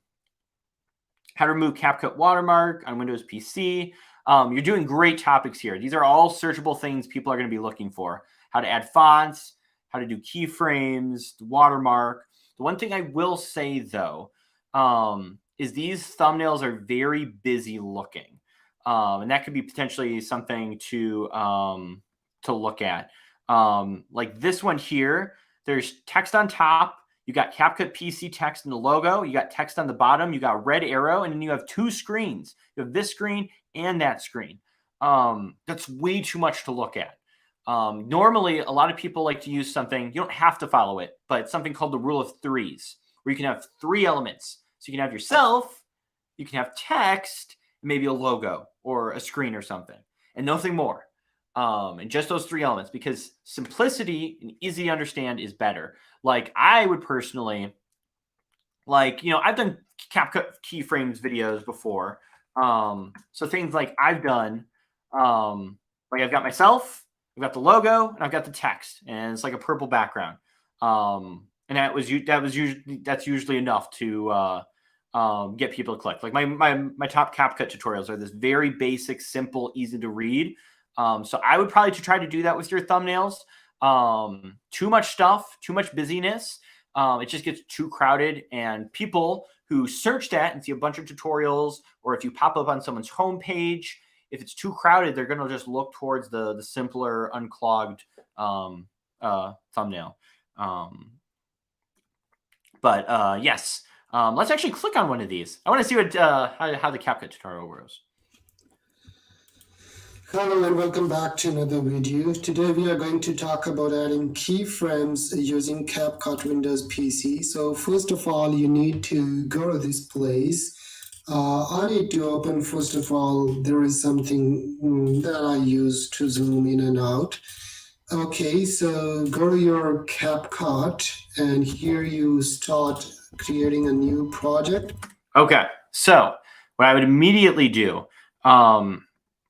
to remove CapCut watermark on Windows PC. You're doing great topics here. These are all searchable things people are going to be looking for. How to add fonts, how to do keyframes, the watermark. The one thing I will say, though, is these thumbnails are very busy looking. And that could be potentially something to look at. Like this one here, there's text on top. You got CapCut PC text in the logo. You got text on the bottom. You got red arrow. And then you have two screens. You have this screen and that screen. That's way too much to look at. Normally, a lot of people like to use something. You don't have to follow it, but something called the rule of threes, where you can have three elements. So you can have yourself, you can have text, and maybe a logo or a screen or something, and nothing more. And just those three elements, because simplicity and easy to understand is better. Like I would personally, I've done CapCut keyframes videos before. So things like I've done Like I've got myself, I've got the logo, and I've got the text, and it's like a purple background. And that's usually enough to get people to click. Like my top CapCut tutorials are this very basic, simple, easy to read. So I would probably try to do that with your thumbnails. Too much stuff, too much busyness. It just gets too crowded, and people who search that and see a bunch of tutorials, or if you pop up on someone's homepage, if it's too crowded, they're going to just look towards the simpler, unclogged thumbnail. Yes, let's actually click on one of these. I want to see what how the CapCut tutorial works. Hello and welcome back to another video. Today we are going to talk about adding keyframes using CapCut Windows PC. So first of all, you need to go to this place. I need to open, first of all, there is something that I use to zoom in and out. Okay, so go to your CapCut and here you start creating a new project. Okay, so what I would immediately do, and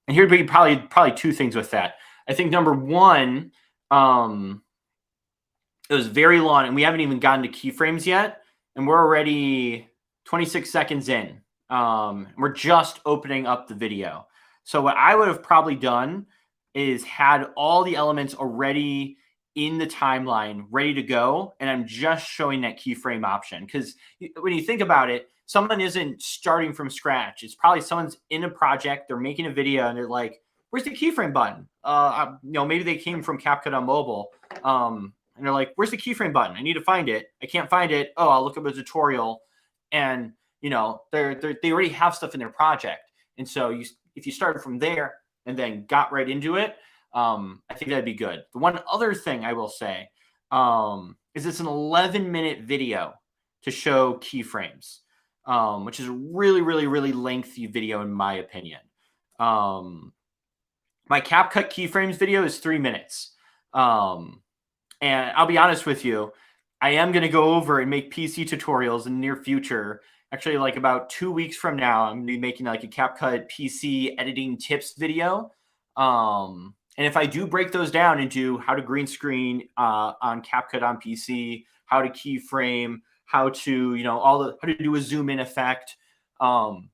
here'd be probably two things with that. I think number one, it was very long, and we haven't even gotten to keyframes yet, and we're already 26 seconds in. We're just opening up the video. So what I would have probably done is had all the elements already in the timeline ready to go, and I'm just showing that keyframe option. Because when you think about it, someone isn't starting from scratch. It's probably someone's in a project, they're making a video, and they're like, where's the keyframe button? Maybe they came from CapCut on mobile, and they're like, where's the keyframe button? I need to find it. I can't find it. Oh, I'll look up a tutorial. And, they already have stuff in their project. And so if you started from there and then got right into it, I think that'd be good. The one other thing I will say is it's an 11-minute video to show keyframes, which is a really, really, really lengthy video in my opinion. My CapCut keyframes video is 3 minutes. And I'll be honest with you, I am going to go over and make PC tutorials in the near future. Actually, like about 2 weeks from now, I'm going to be making like a CapCut PC editing tips video. And if I do break those down into how to green screen on CapCut on PC, how to keyframe, how to, how to do a zoom in effect, they're all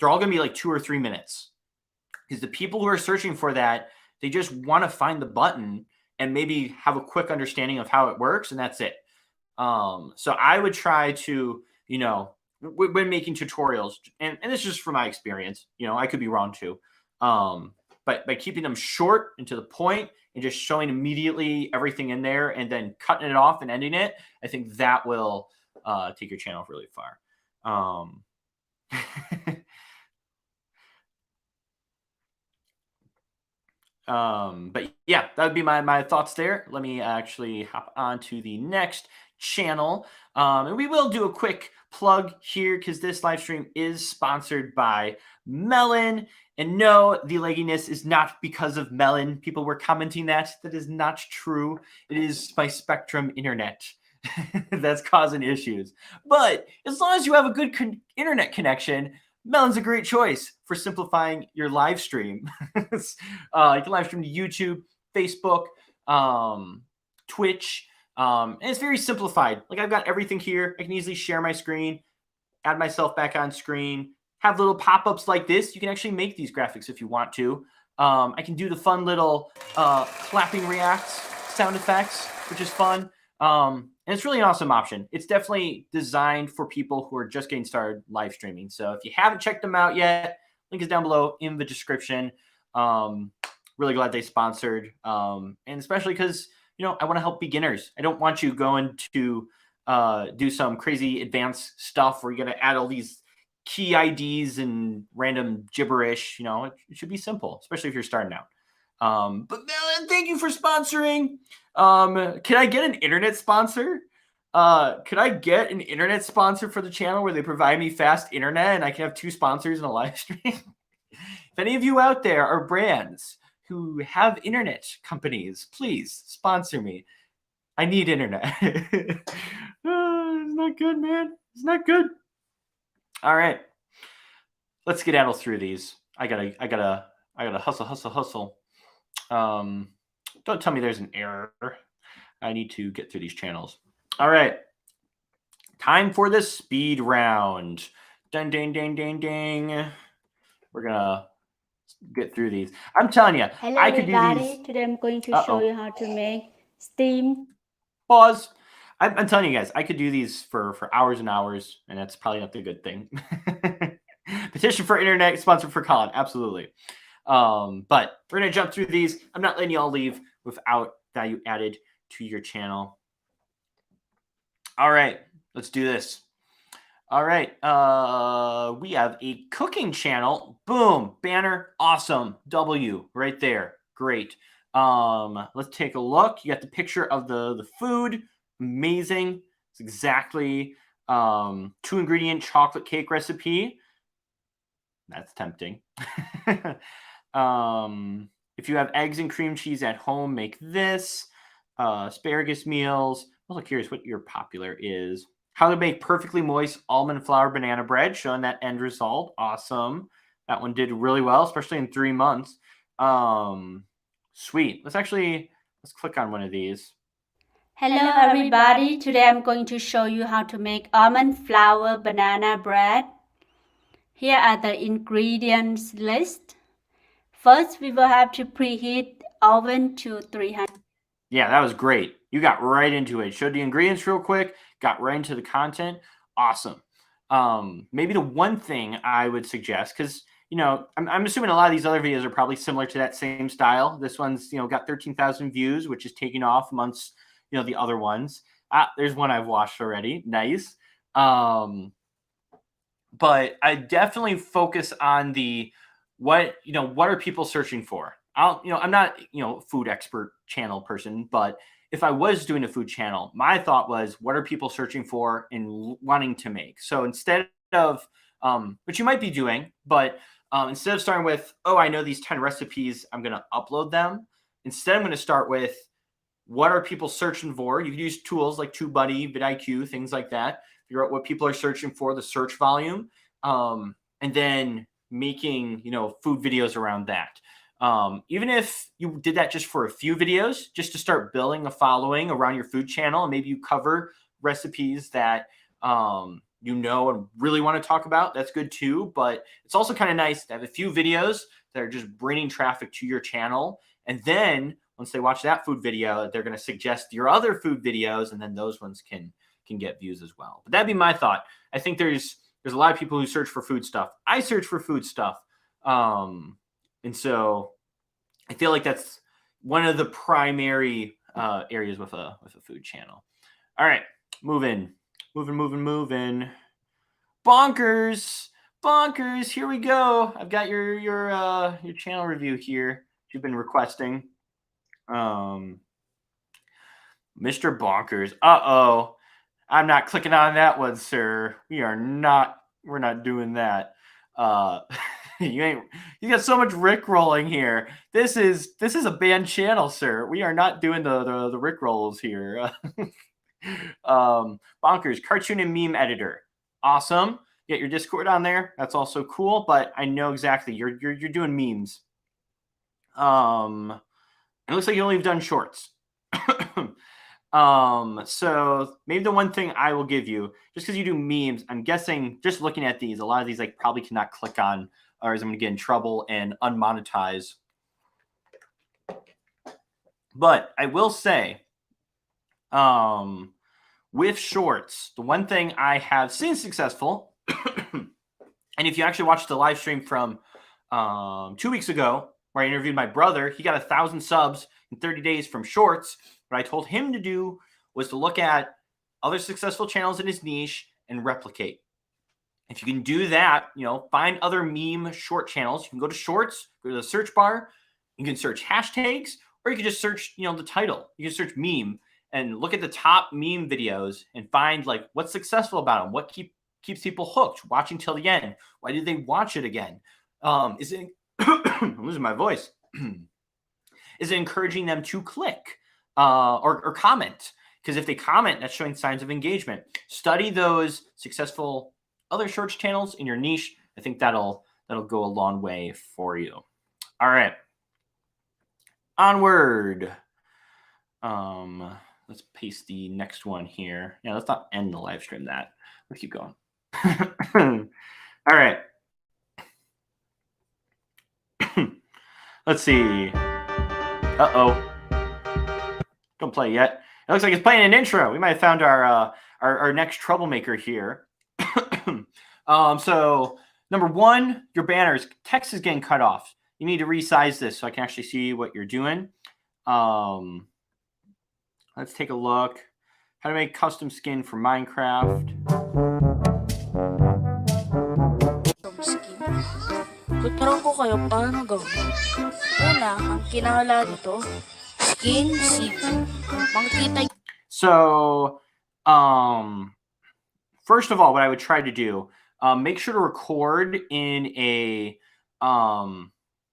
going to be like 2 or 3 minutes. Because the people who are searching for that, they just want to find the button and maybe have a quick understanding of how it works, and that's it. So I would try to, when making tutorials, and this is just from my experience, I could be wrong too. But by keeping them short and to the point and just showing immediately everything in there and then cutting it off and ending it, I think that will take your channel really far. But yeah, that would be my thoughts there. Let me actually hop on to the next channel. And we will do a quick plug here because this live stream is sponsored by Melon. And no, the legginess is not because of Melon. People were commenting that. That is not true. It is my Spectrum internet that's causing issues. But as long as you have a good internet connection, Melon's a great choice for simplifying your live stream. You can live stream to YouTube, Facebook, Twitch, and it's very simplified. Like I've got everything here. I can easily share my screen, add myself back on screen, have little pop-ups like this. You can actually make these graphics if you want to. I can do the fun little clapping reacts, sound effects, which is fun. And it's really an awesome option. It's definitely designed for people who are just getting started live streaming. So if you haven't checked them out yet, link is down below in the description. Really glad they sponsored. And especially because, I want to help beginners. I don't want you going to do some crazy advanced stuff where you're going to add all these key IDs and random gibberish. It should be simple, especially if you're starting out. But Melon, thank you for sponsoring. Can I get an internet sponsor? Could I get an internet sponsor for the channel where they provide me fast internet and I can have 2 sponsors in a live stream? If any of you out there are brands who have internet companies, please sponsor me. I need internet. It's not good, man. It's not good. All right. Let's skedaddle through these. I gotta I gotta hustle. Don't tell me there's an error. I need to get through these channels. All right. Time for the speed round. Ding, ding, ding, ding, ding. We're gonna get through these. I'm telling you, Hello I could do everybody. these. Today I'm going to show you how to make steam. Pause. I'm telling you guys, I could do these for hours and hours, and that's probably not the good thing. Petition for internet, sponsored for Colin. Absolutely. But we're going to jump through these. I'm not letting you all leave without value added to your channel. All right, let's do this. All right, we have a cooking channel. Boom, banner, awesome. W right there. Great. Let's take a look. You got the picture of the food. Amazing. It's exactly 2-ingredient chocolate cake recipe. That's tempting. If you have eggs and cream cheese at home, make this. Asparagus meals. I'm also curious what your popular is. How to make perfectly moist almond flour banana bread, showing that end result. Awesome. That one did really well, especially in 3 months. Sweet. Let's click on one of these. Hello everybody. Today I'm going to show you how to make almond flour banana bread. Here are the ingredients list. First, we will have to preheat oven to 300. Yeah, that was great. You got right into it. Showed the ingredients real quick, got right into the content. Awesome. Maybe the one thing I would suggest, because I'm assuming a lot of these other videos are probably similar to that same style. This one's got 13,000 views, which is taking off amongst the other ones. There's one I've watched already. Nice. But I definitely focus on what are people searching for? I'm not food expert channel person, but if I was doing a food channel, my thought was, what are people searching for and wanting to make? So instead of which you might be doing, but instead of starting with, oh, I know these 10 recipes, I'm going to upload them. Instead, I'm going to start with, what are people searching for? You can use tools like TubeBuddy, vidIQ, things like that. Figure out what people are searching for, the search volume, and then making food videos around that. Even if you did that just for a few videos, just to start building a following around your food channel, and maybe you cover recipes that and really want to talk about, that's good too. But it's also kind of nice to have a few videos that are just bringing traffic to your channel, and then once they watch that food video, they're going to suggest your other food videos, and then those ones can get views as well. But that'd be my thought. I think there's a lot of people who search for food stuff. I search for food stuff. And so I feel like that's one of the primary areas with a food channel. All right, moving. Bonkers, here we go. I've got your channel review here you've been requesting. Mr. Bonkers. Uh-oh. I'm not clicking on that one, sir. We're not doing that. You got so much Rickrolling here. This is a banned channel, sir. We are not doing the Rickrolls here. Bonkers, cartoon and meme editor. Awesome. Get your Discord on there. That's also cool, but I know exactly you're doing memes. It looks like you only have done shorts. So maybe the one thing I will give you, just because you do memes, I'm guessing just looking at these, a lot of these I probably cannot click on, or I'm going to get in trouble and unmonetize. But I will say, with shorts, the one thing I have seen successful, and if you actually watched the live stream from 2 weeks ago, where I interviewed my brother, he got 1,000 subs in 30 days from shorts. What I told him to do was to look at other successful channels in his niche and replicate. If you can do that, find other meme short channels. You can go to shorts, go to the search bar. You can search hashtags, or you can just search, the title. You can search meme and look at the top meme videos and find like what's successful about them, what keeps people hooked, watching till the end. Why did they watch it again? Is it I'm losing my voice. Is it encouraging them to click or comment? Because if they comment, that's showing signs of engagement. Study those successful other shorts channels in your niche. I think that'll go a long way for you. All right. Onward. Let's paste the next one here. Yeah, let's not end the live stream that. Let's keep going. All right. Let's see. Uh-oh. Don't play yet. It looks like it's playing an intro. We might have found our next troublemaker here. So number one, your banners, text is getting cut off. You need to resize this so I can actually see what you're doing. Let's take a look. How to make custom skin for Minecraft. Tuturuan ko kayo paano gawin. Una, ang kinakailangan nito, skin Ziggy. Makikita. So, first of all, what I would try to do, make sure to record in a,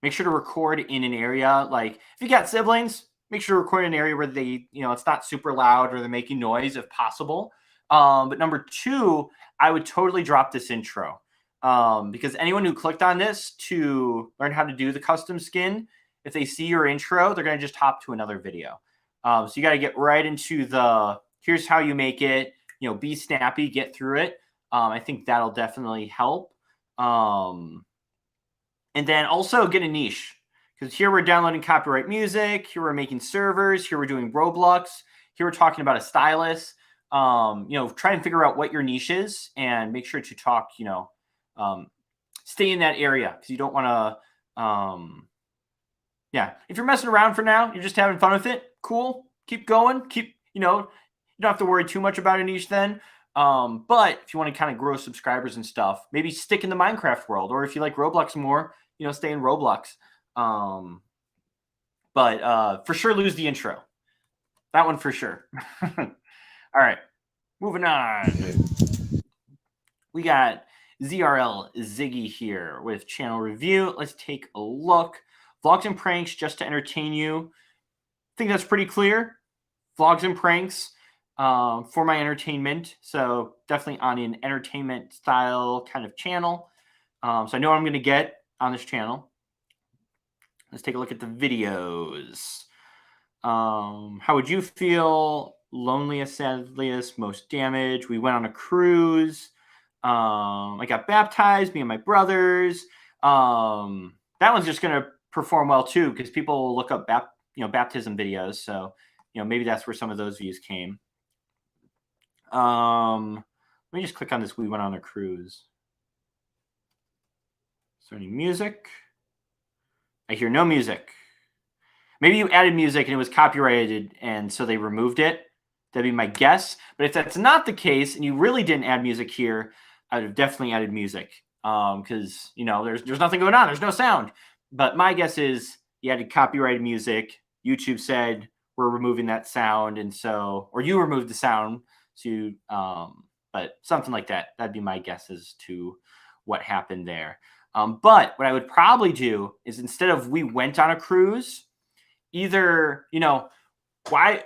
area, like if you got siblings, make sure to record in an area where they, it's not super loud or they're making noise if possible. But number two, I would totally drop this intro. Because anyone who clicked on this to learn how to do the custom skin, if they see your intro, they're going to just hop to another video. So you got to get right into here's how you make it, be snappy, get through it. I think that'll definitely help. And then also get a niche, because here we're downloading copyright music. Here we're making servers. Here we're doing Roblox. Here we're talking about a stylus. Try and figure out what your niche is and make sure to talk, stay in that area, because you don't want to, if you're messing around for now, you're just having fun with it, cool, keep going, you don't have to worry too much about a niche then. But if you want to kind of grow subscribers and stuff, maybe stick in the Minecraft world, or if you like Roblox more, stay in Roblox. But for sure, lose the intro. That one for sure. All right, moving on. We got ZRL Ziggy here with channel review. Let's take a look. Vlogs and pranks just to entertain you. I think that's pretty clear. Vlogs and pranks for my entertainment. So definitely on an entertainment style kind of channel. So I know what I'm going to get on this channel. Let's take a look at the videos. How would you feel? Loneliest, sadliest, most damage. We went on a cruise. I got baptized, me and my brothers. That one's just going to perform well too, because people will look up baptism videos. So, maybe that's where some of those views came. Let me just click on this. We went on a cruise. Is there any music? I hear no music. Maybe you added music and it was copyrighted, and so they removed it. That'd be my guess. But if that's not the case and you really didn't add music here, I would have definitely added music, because there's nothing going on. There's no sound. But my guess is you added copyrighted music. YouTube said we're removing that sound, and so, or you removed the sound to, but something like that. That'd be my guess as to what happened there. But what I would probably do is, instead of we went on a cruise, either why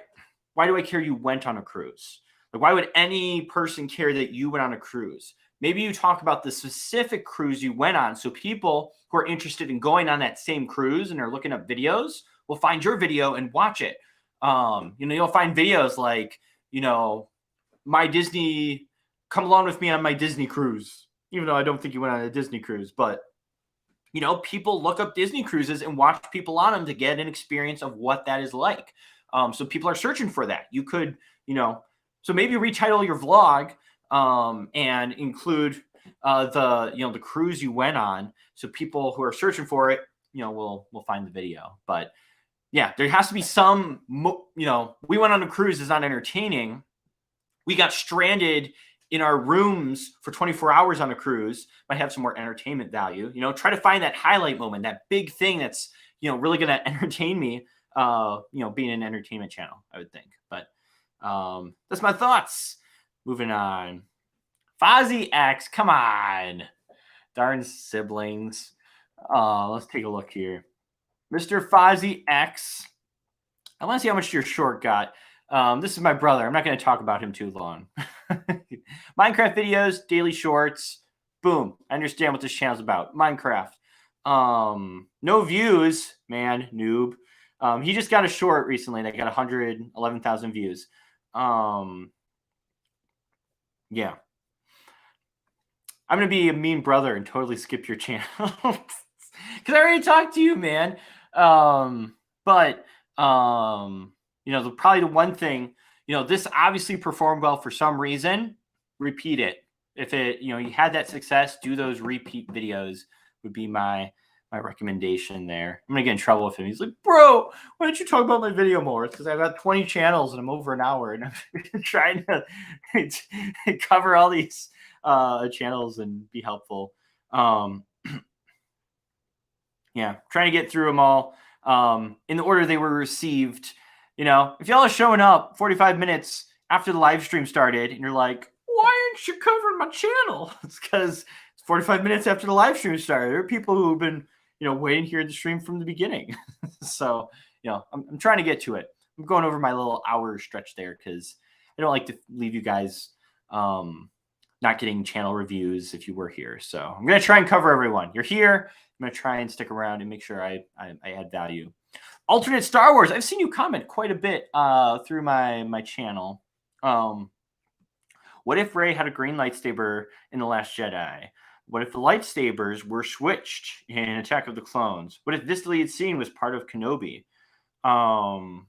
do I care you went on a cruise? Like, why would any person care that you went on a cruise? Maybe you talk about the specific cruise you went on, so people who are interested in going on that same cruise and are looking up videos will find your video and watch it. You'll find videos like, my Disney, come along with me on my Disney cruise, even though I don't think you went on a Disney cruise. But, people look up Disney cruises and watch people on them to get an experience of what that is like. So people are searching for that. You could, so maybe retitle your vlog and include the cruise you went on, so people who are searching for it, will find the video. But yeah, there has to be some, we went on a cruise is not entertaining. We got stranded in our rooms for 24 hours on a cruise, might have some more entertainment value. Try to find that highlight moment, that big thing that's, really going to entertain me, being an entertainment channel, I would think. But that's my thoughts. Moving on. Fozzy X, come on. Darn siblings. Let's take a look here. Mr. Fozzy X. I want to see how much your short got. This is my brother. I'm not going to talk about him too long. Minecraft videos, daily shorts. Boom. I understand what this channel's about. Minecraft. No views, man, noob. He just got a short recently that got 111,000 views. Yeah. I'm going to be a mean brother and totally skip your channel. Because I already talked to you, man. But probably the one thing, this obviously performed well for some reason. Repeat it. If it, you had that success, do those repeat videos would be my recommendation there. I'm going to get in trouble with him. He's like, bro, why don't you talk about my video more? It's because I've got 20 channels and I'm over an hour and I'm trying to cover all these channels and be helpful. Yeah, trying to get through them all in the order they were received. If y'all are showing up 45 minutes after the live stream started and you're like, why aren't you covering my channel? It's because it's 45 minutes after the live stream started. There are people who have been, waiting here at the stream from the beginning. So, I'm trying to get to it. I'm going over my little hour stretch there because I don't like to leave you guys not getting channel reviews if you were here. So I'm going to try and cover everyone. You're here. I'm going to try and stick around and make sure I add value. Alternate Star Wars. I've seen you comment quite a bit through my channel. What if Rey had a green lightsaber in The Last Jedi? What if the lightsabers were switched in Attack of the Clones? What if this deleted scene was part of Kenobi? So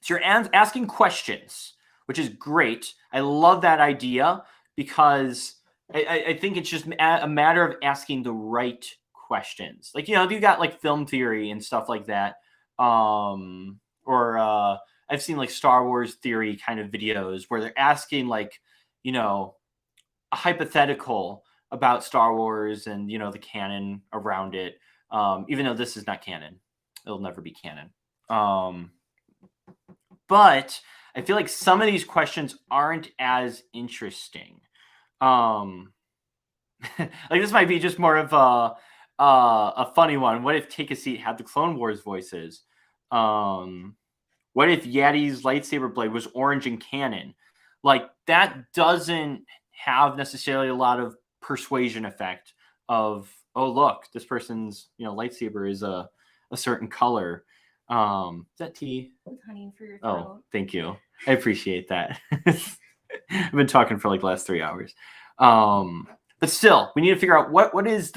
you're asking questions, which is great. I love that idea because I think it's just a matter of asking the right questions. Like, you got like film theory and stuff like that. Or I've seen like Star Wars theory kind of videos where they're asking like, a hypothetical about Star Wars and, the canon around it. Even though this is not canon, it'll never be canon. But I feel like some of these questions aren't as interesting. Like this might be just more of a funny one. What if Take a Seat had the Clone Wars voices? What if Yadi's lightsaber blade was orange in canon? Like that doesn't have necessarily a lot of persuasion effect of, oh, look, this person's, lightsaber is a certain color. Is that tea? With honey for your throat. Oh, thank you. I appreciate that. I've been talking for like the last 3 hours. But still, we need to figure out what if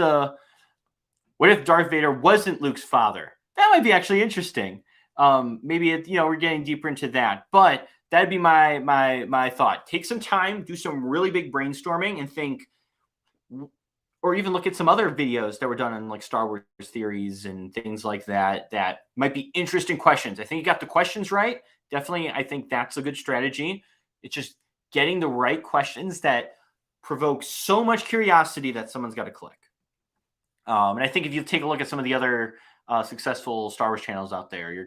Darth Vader wasn't Luke's father? That might be actually interesting. Maybe we're getting deeper into that, but that'd be my thought. Take some time, do some really big brainstorming and think, or even look at some other videos that were done on like Star Wars theories and things like that might be interesting questions. I think you got the questions right. Definitely, I think that's a good strategy. It's just getting the right questions that provoke so much curiosity that someone's got to click. And I think if you take a look at some of the other successful Star Wars channels out there, you'll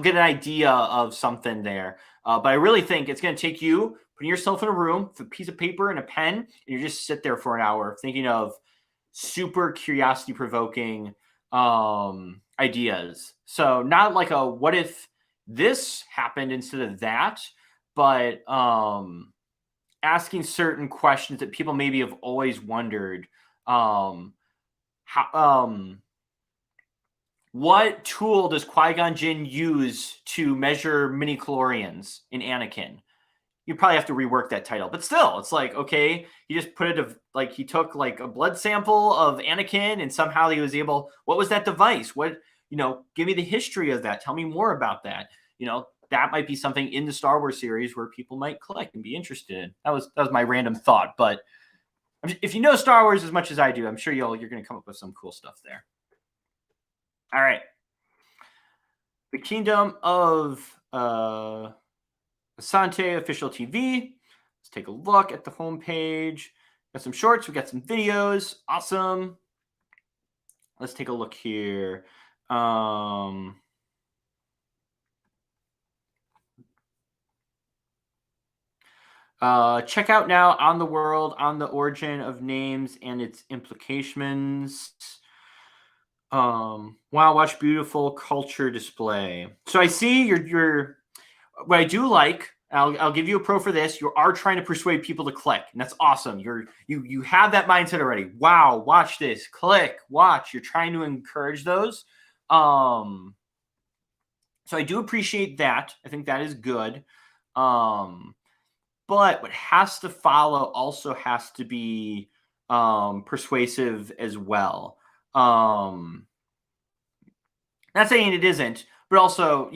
get an idea of something there. But I really think it's going to take you putting yourself in a room with a piece of paper and a pen, and you just sit there for an hour thinking of super curiosity provoking ideas. So not like a what if this happened instead of that, but asking certain questions that people maybe have always wondered. What tool does Qui-Gon Jinn use to measure midi-chlorians in Anakin? You probably have to rework that title, but still, it's like, okay, he just put it like he took like a blood sample of Anakin and somehow he was able, what was that device? What, give me the history of that. Tell me more about that. That might be something in the Star Wars series where people might click and be interested in. That was my random thought, but if you know Star Wars as much as I do, I'm sure you're going to come up with some cool stuff there. All right. The Kingdom of Sante official TV. Let's take a look at the homepage. Got some shorts. We got some videos. Awesome. Let's take a look here. Check out now On the World, on the origin of names and its implications. Wow, watch beautiful culture display. So I see you're what I do like, I'll give you a pro for this. You are trying to persuade people to click, and that's awesome. You have that mindset already. Wow, watch this, click, watch. You're trying to encourage those. So I do appreciate that. I think that is good. But what has to follow also has to be persuasive as well. Not saying it isn't, but also,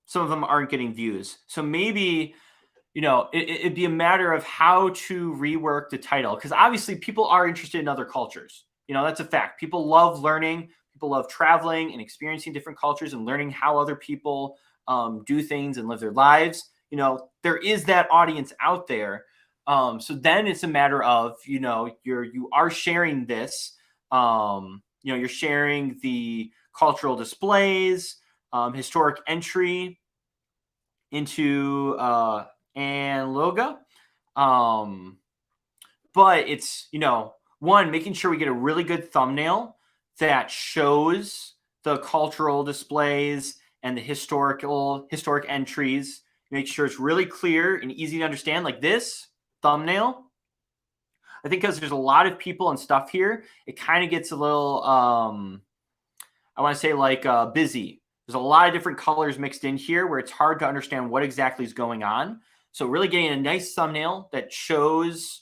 some of them aren't getting views. So maybe, it'd be a matter of how to rework the title, because obviously people are interested in other cultures. That's a fact. People love learning. People love traveling and experiencing different cultures and learning how other people do things and live their lives. There is that audience out there. So then it's a matter of, you are sharing this. You're sharing the cultural displays, historic entry into Anloga. But it's, one, making sure we get a really good thumbnail that shows the cultural displays and the historic entries. Make sure it's really clear and easy to understand, like this thumbnail. I think because there's a lot of people and stuff here, it kind of gets a little, I want to say busy. There's a lot of different colors mixed in here where it's hard to understand what exactly is going on. So really getting a nice thumbnail that shows,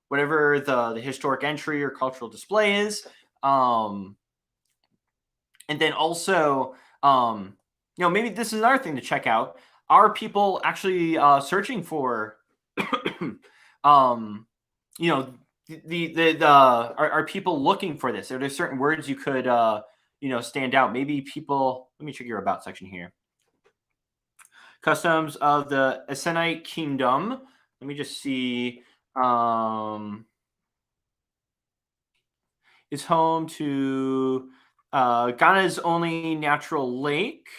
whatever the historic entry or cultural display is. And then also, maybe this is another thing to check out. Are people actually searching for, are people looking for this? Are there certain words you could, stand out? Maybe people, let me check your about section here. Customs of the Essenite Kingdom. Let me just see. Is home to Ghana's only natural lake.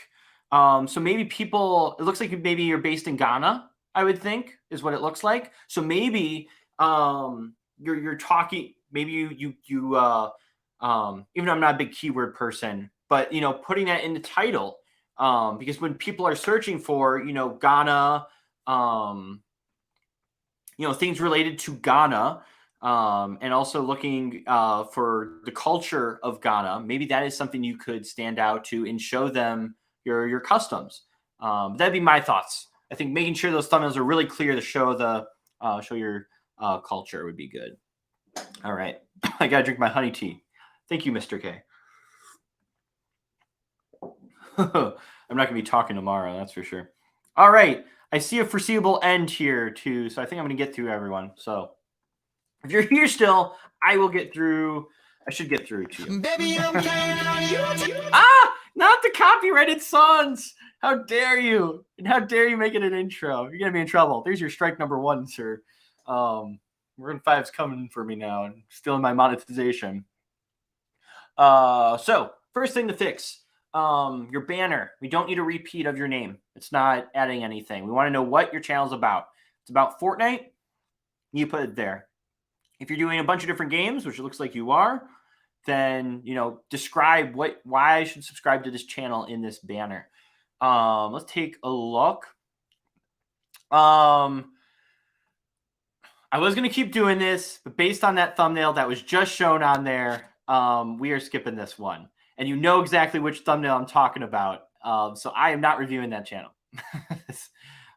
So maybe people, it looks like maybe you're based in Ghana, I would think, is what it looks like. So maybe you're talking, maybe you even though I'm not a big keyword person, but putting that in the title, because when people are searching for Ghana, things related to Ghana, and also looking for the culture of Ghana, maybe that is something you could stand out to and show them your customs. That'd be my thoughts. I think making sure those thumbnails are really clear to show show your culture would be good. All right, I gotta drink my honey tea. Thank you, Mr. K. I'm not gonna be talking tomorrow, that's for sure. All right, I see a foreseeable end here too, so I think I'm gonna get through everyone. So if you're here still, I will get through. I should get through to you. Baby, I'm on YouTube. Not the copyrighted songs. How dare you? And how dare you make it an intro? You're gonna be in trouble. There's your strike number 1, sir. Maroon 5's coming for me now and stealing my monetization. So first thing to fix, your banner. We don't need a repeat of your name. It's not adding anything. We want to know what your channel's about. It's about Fortnite. You put it there. If you're doing a bunch of different games, which it looks like you are, then describe why I should subscribe to this channel in this banner. Let's take a look. I was gonna keep doing this, but based on that thumbnail that was just shown on there, we are skipping this one. And you know exactly which thumbnail I'm talking about. So I am not reviewing that channel.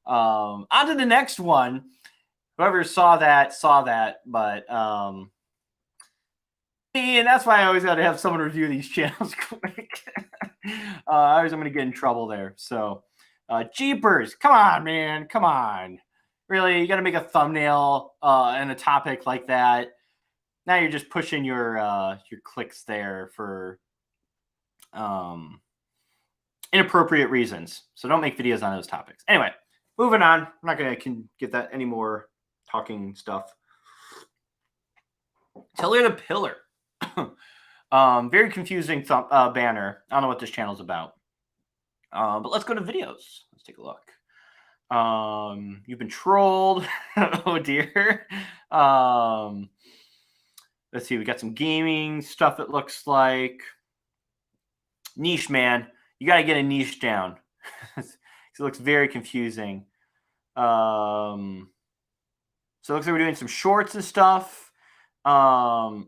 On to the next one. Whoever saw that, but and that's why I always got to have someone review these channels quick. Otherwise I'm going to get in trouble there. So, Jeepers, come on, man, come on. Really, you got to make a thumbnail and a topic like that. Now you're just pushing your clicks there for inappropriate reasons. So don't make videos on those topics. Anyway, moving on. I'm not going to get that any more talking stuff. Pillar to Pillar. Very confusing banner. I don't know what this channel is about. But let's go to videos. Let's take a look. You've been trolled. Oh dear. Let's see. We got some gaming stuff. It looks like niche, man. You got to get a niche down. Because It looks very confusing. So it looks like we're doing some shorts and stuff. I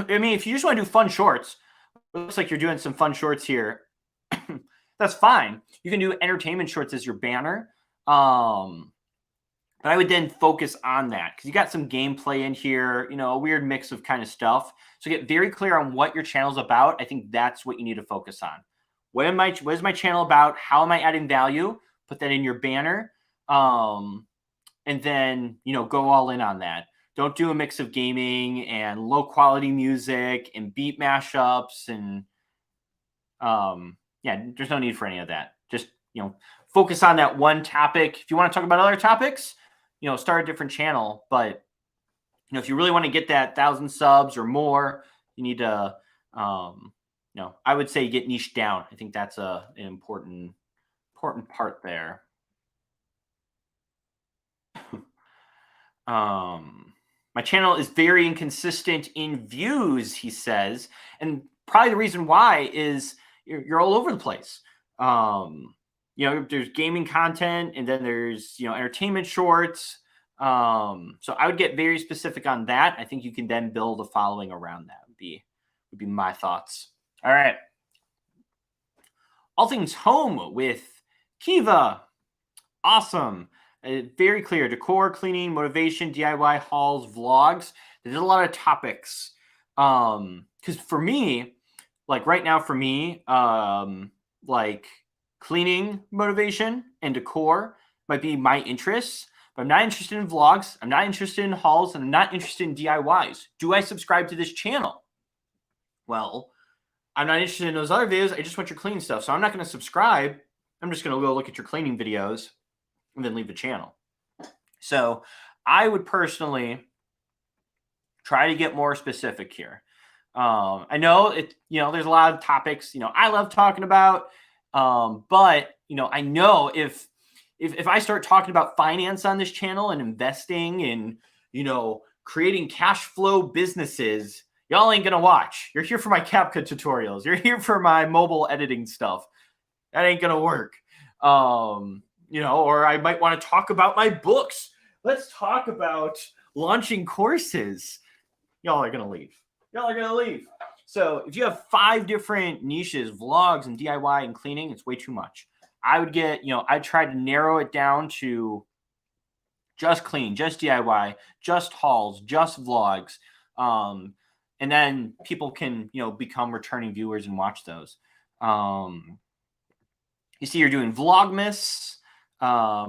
mean, if you just want to do fun shorts, it looks like you're doing some fun shorts here. That's fine. You can do entertainment shorts as your banner. But I would then focus on that because you got some gameplay in here, you know, a weird mix of kind of stuff. So get very clear on what your channel's about. I think that's what you need to focus on. What is my channel about? How am I adding value? Put that in your banner. And then, you know, go all in on that. Don't do a mix of gaming and low quality music and beat mashups. And yeah, there's no need for any of that. Just, you know, focus on that one topic. If you want to talk about other topics, you know, start a different channel. But, you know, if you really want to get that 1,000 subs or more, you need to, you know, I would say get niche down. I think that's an important part there. My channel is very inconsistent in views, he says. And probably the reason why is you're all over the place. You know, there's gaming content and then there's, you know, entertainment shorts. So I would get very specific on that. I think you can then build a following around that would be my thoughts. All right. All things home with Kiva. Awesome. Very clear. Decor, cleaning, motivation, DIY, hauls, vlogs. There's a lot of topics. Because for me, like right now for me, like cleaning motivation and decor might be my interests. But I'm not interested in vlogs. I'm not interested in hauls. And I'm not interested in DIYs. Do I subscribe to this channel? Well, I'm not interested in those other videos. I just want your cleaning stuff. So I'm not going to subscribe. I'm just going to go look at your cleaning videos and then leave the channel. So I would personally try to get more specific here. I know you know, there's a lot of topics, you know, I love talking about, but you know, I know if I start talking about finance on this channel and investing and, you know, creating cash flow businesses, y'all ain't gonna watch. You're here for my CapCut tutorials. You're here for my mobile editing stuff. That ain't gonna work. You know, or I might want to talk about my books. Let's talk about launching courses. Y'all are gonna leave. Y'all are gonna leave. So if you have 5 different niches, vlogs and DIY and cleaning, it's way too much. I would get, you know, I tried to narrow it down to just clean, just DIY, just hauls, just vlogs. And then people can, you know, become returning viewers and watch those. You see you're doing Vlogmas,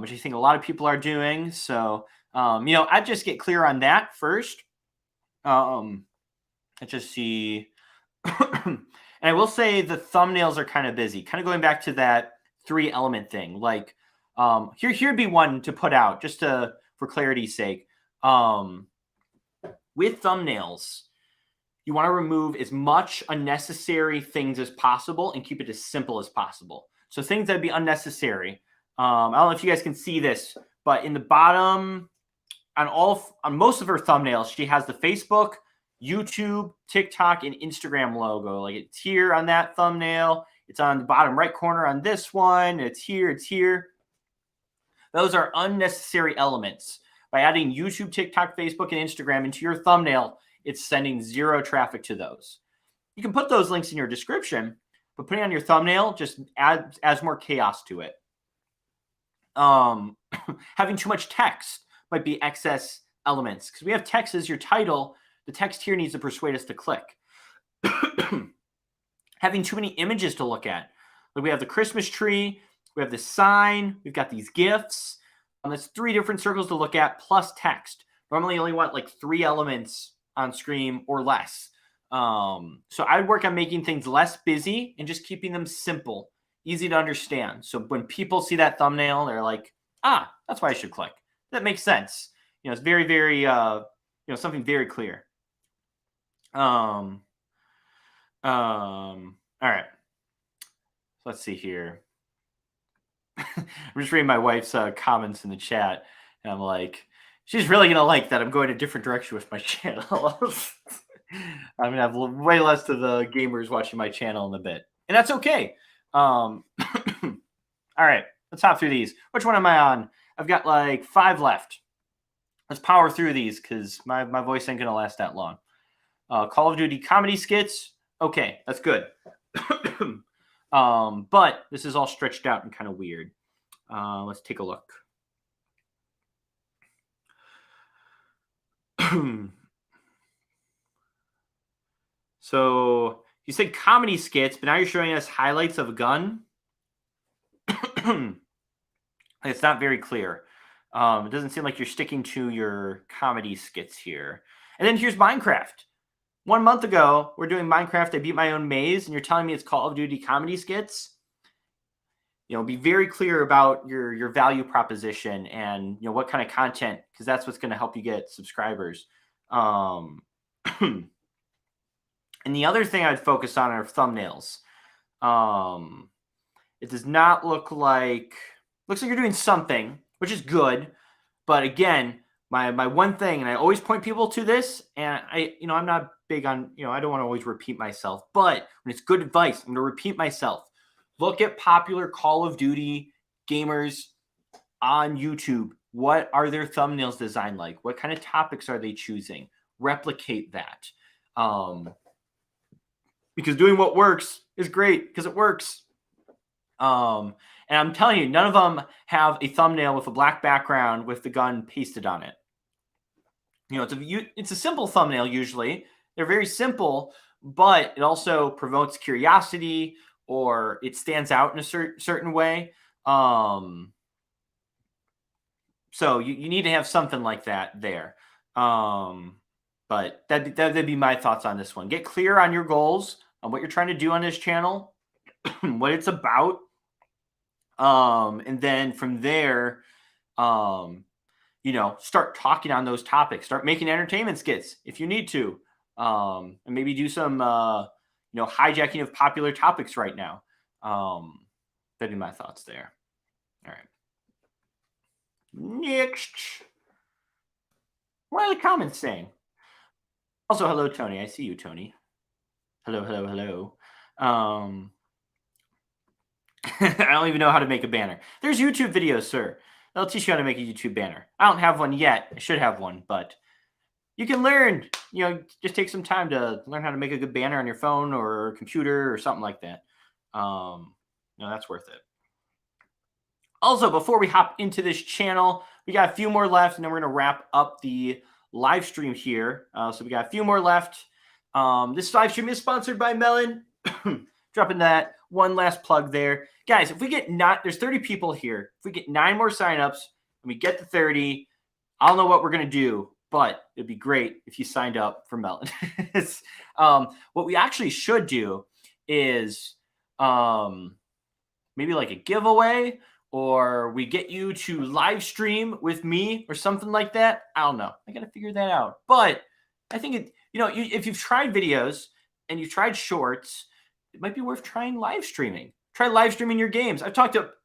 which I think a lot of people are doing. So, you know, I'd just get clear on that first. Let's just see. And I will say the thumbnails are kind of busy. Kind of going back to that 3-element thing. Like, here'd be one to put out just for clarity's sake. With thumbnails, you want to remove as much unnecessary things as possible and keep it as simple as possible. So things that'd be unnecessary. I don't know if you guys can see this, but in the bottom, on most of her thumbnails, she has the Facebook, YouTube, TikTok, and Instagram logo. Like it's here on that thumbnail. It's on the bottom right corner on this one. It's here. It's here. Those are unnecessary elements. By adding YouTube, TikTok, Facebook, and Instagram into your thumbnail, it's sending 0 traffic to those. You can put those links in your description, but putting on your thumbnail just adds more chaos to it. Having too much text might be excess elements. Because we have text as your title. The text here needs to persuade us to click. Having too many images to look at. Like we have the Christmas tree. We have the sign. We've got these GIFs. That's 3 different circles to look at plus text. Normally you only want like 3 elements on screen or less. So I'd work on making things less busy and just keeping them simple, easy to understand. So when people see that thumbnail, they're like, ah, that's why I should click. That makes sense. You know, it's very, very, you know, something very clear. All right. Let's see here. I'm just reading my wife's comments in the chat. And I'm like, she's really going to like that I'm going a different direction with my channel. I'm going to have way less of the gamers watching my channel in a bit. And that's okay. All right. Let's hop through these. Which one am I on? I've got like 5 left. Let's power through these because my voice ain't going to last that long. Call of Duty comedy skits. Okay, that's good. But this is all stretched out and kind of weird. Let's take a look. So you said comedy skits, but now you're showing us highlights of a gun. It's not very clear. It doesn't seem like you're sticking to your comedy skits here. And then here's Minecraft. 1 month ago, we're doing Minecraft. I beat my own maze, and you're telling me it's Call of Duty comedy skits. Be very clear about your value proposition and what kind of content, because that's what's going to help you get subscribers. And the other thing I'd focus on are thumbnails. It does not look like you're doing something, which is good. But again, my one thing, and I always point people to this, and I'm not big on, I don't want to always repeat myself, but when it's good advice, I'm going to repeat myself. Look at popular Call of Duty gamers on YouTube. What are their thumbnails designed like? What kind of topics are they choosing? Replicate that. Because doing what works is great because it works. And I'm telling you, none of them have a thumbnail with a black background with the gun pasted on it. It's a simple thumbnail usually. They're very simple, but it also promotes curiosity or it stands out in a certain way. So you need to have something like that there. But that'd be my thoughts on this one. Get clear on your goals, on what you're trying to do on this channel, what it's about. And then from there, start talking on those topics. Start making entertainment skits if you need to. And maybe do some, hijacking of popular topics right now. That'd be my thoughts there. All right. Next. What are the comments saying? Also, hello, Tony. I see you, Tony. Hello, hello, hello. I don't even know how to make a banner. There's YouTube videos, sir. They'll teach you how to make a YouTube banner. I don't have one yet. I should have one, but you can learn. Just take some time to learn how to make a good banner on your phone or computer or something like that. That's worth it. Also, before we hop into this channel, we got a few more left, and then we're going to wrap up the live stream here. So we got a few more left. This live stream is sponsored by Melon. Dropping that one last plug there. Guys, if we get there's 30 people here. If we get 9 more signups and we get to 30, I don't know what we're going to do, but it'd be great if you signed up for Melon. What we actually should do is maybe like a giveaway, or we get you to live stream with me or something like that. I don't know. I got to figure that out. But I think if you've tried videos and you've tried shorts, it might be worth trying live streaming. Try live streaming your games.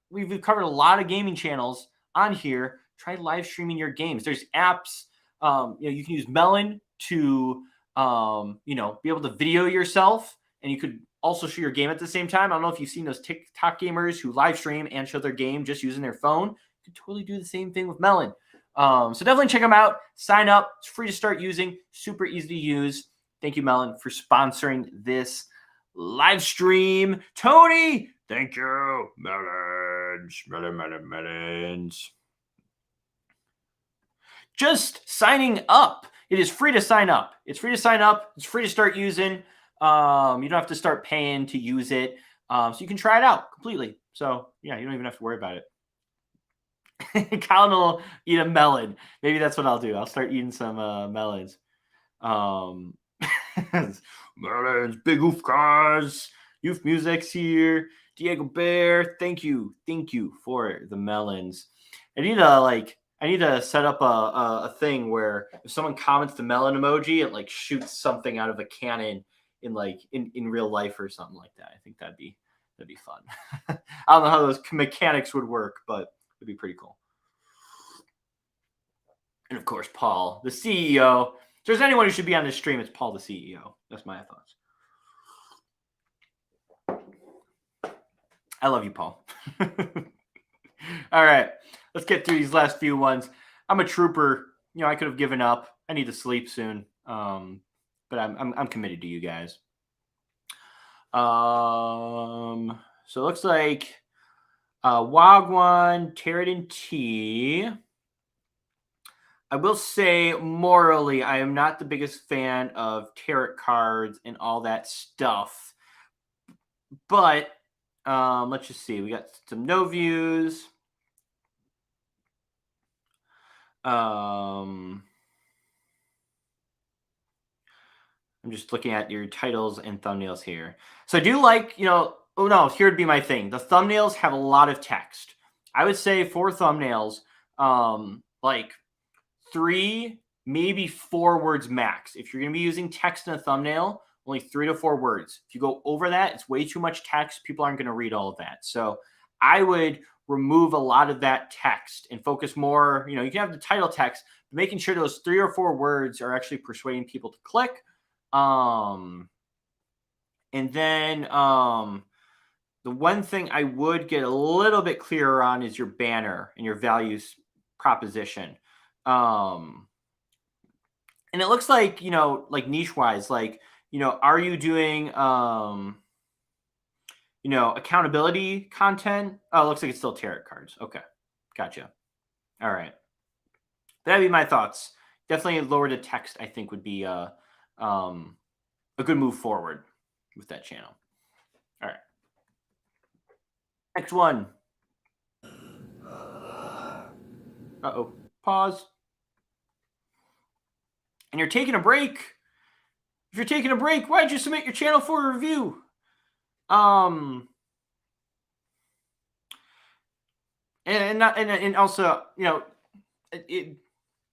We've covered a lot of gaming channels on here. Try live streaming your games. There's apps. You can use Melon to, be able to video yourself, and you could also show your game at the same time. I don't know if you've seen those TikTok gamers who live stream and show their game just using their phone. You can totally do the same thing with Melon. So definitely check them out. Sign up. It's free to start using. Super easy to use. Thank you, Melon, for sponsoring this live stream. Tony, thank you. Melons. Just signing up. It is free to sign up. It's free to sign up. It's free to start using. You don't have to start paying to use it. So you can try it out completely. So yeah, you don't even have to worry about it. Colin will eat a melon. Maybe that's what I'll do. I'll start eating some melons. Melons, big oof cars. Youth Music's here. Diego Bear, thank you for the melons. I need to set up a thing where if someone comments the melon emoji, it like shoots something out of a cannon in real life or something like that. I think that'd be fun. I don't know how those mechanics would work, but it'd be pretty cool. And of course, Paul, the CEO. If there's anyone who should be on this stream, it's Paul, the CEO. That's my thoughts. I love you, Paul. All right, let's get through these last few ones. I'm a trooper. You know, I could have given up. I need to sleep soon. But I'm committed to you guys. So it looks like Wagwan, Terradin T. I will say morally, I am not the biggest fan of tarot cards and all that stuff. But let's just see. We got some no views. I'm just looking at your titles and thumbnails here. So I do like, you know, oh no, here would be my thing. The thumbnails have a lot of text. I would say for thumbnails, like 3, maybe 4 words max. If you're going to be using text in a thumbnail, only 3 to 4 words. If you go over that, it's way too much text. People aren't going to read all of that. So I would remove a lot of that text and focus more, you know, you can have the title text, but making sure those 3 or 4 words are actually persuading people to click. And then the one thing I would get a little bit clearer on is your banner and your values proposition. And it looks like, you know, like niche wise, like, you know, are you doing, you know, accountability content? Oh, it looks like it's still tarot cards. Okay. Gotcha. All right. That'd be my thoughts. Definitely lower the text, I think, would be a good move forward with that channel. All right. Next one. Uh-oh. Pause. And you're taking a break. If you're taking a break, why'd you submit your channel for a review? And also, you know,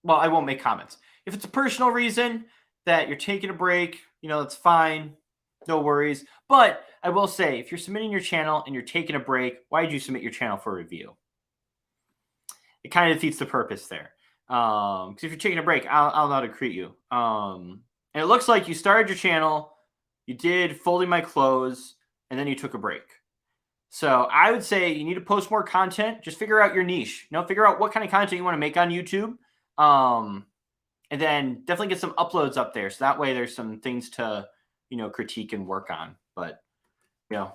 well, I won't make comments. If it's a personal reason that you're taking a break, you know, that's fine. No worries. But I will say, if you're submitting your channel and you're taking a break, why did you submit your channel for a review? It kind of defeats the purpose there. Because if you're taking a break, I'll know how to greet you. And it looks like you started your channel, you did folding my clothes, and then you took a break. So I would say you need to post more content. Just figure out your niche. You know, figure out what kind of content you want to make on YouTube. And then definitely get some uploads up there. So that way there's some things to, you know, critique and work on. But, you know,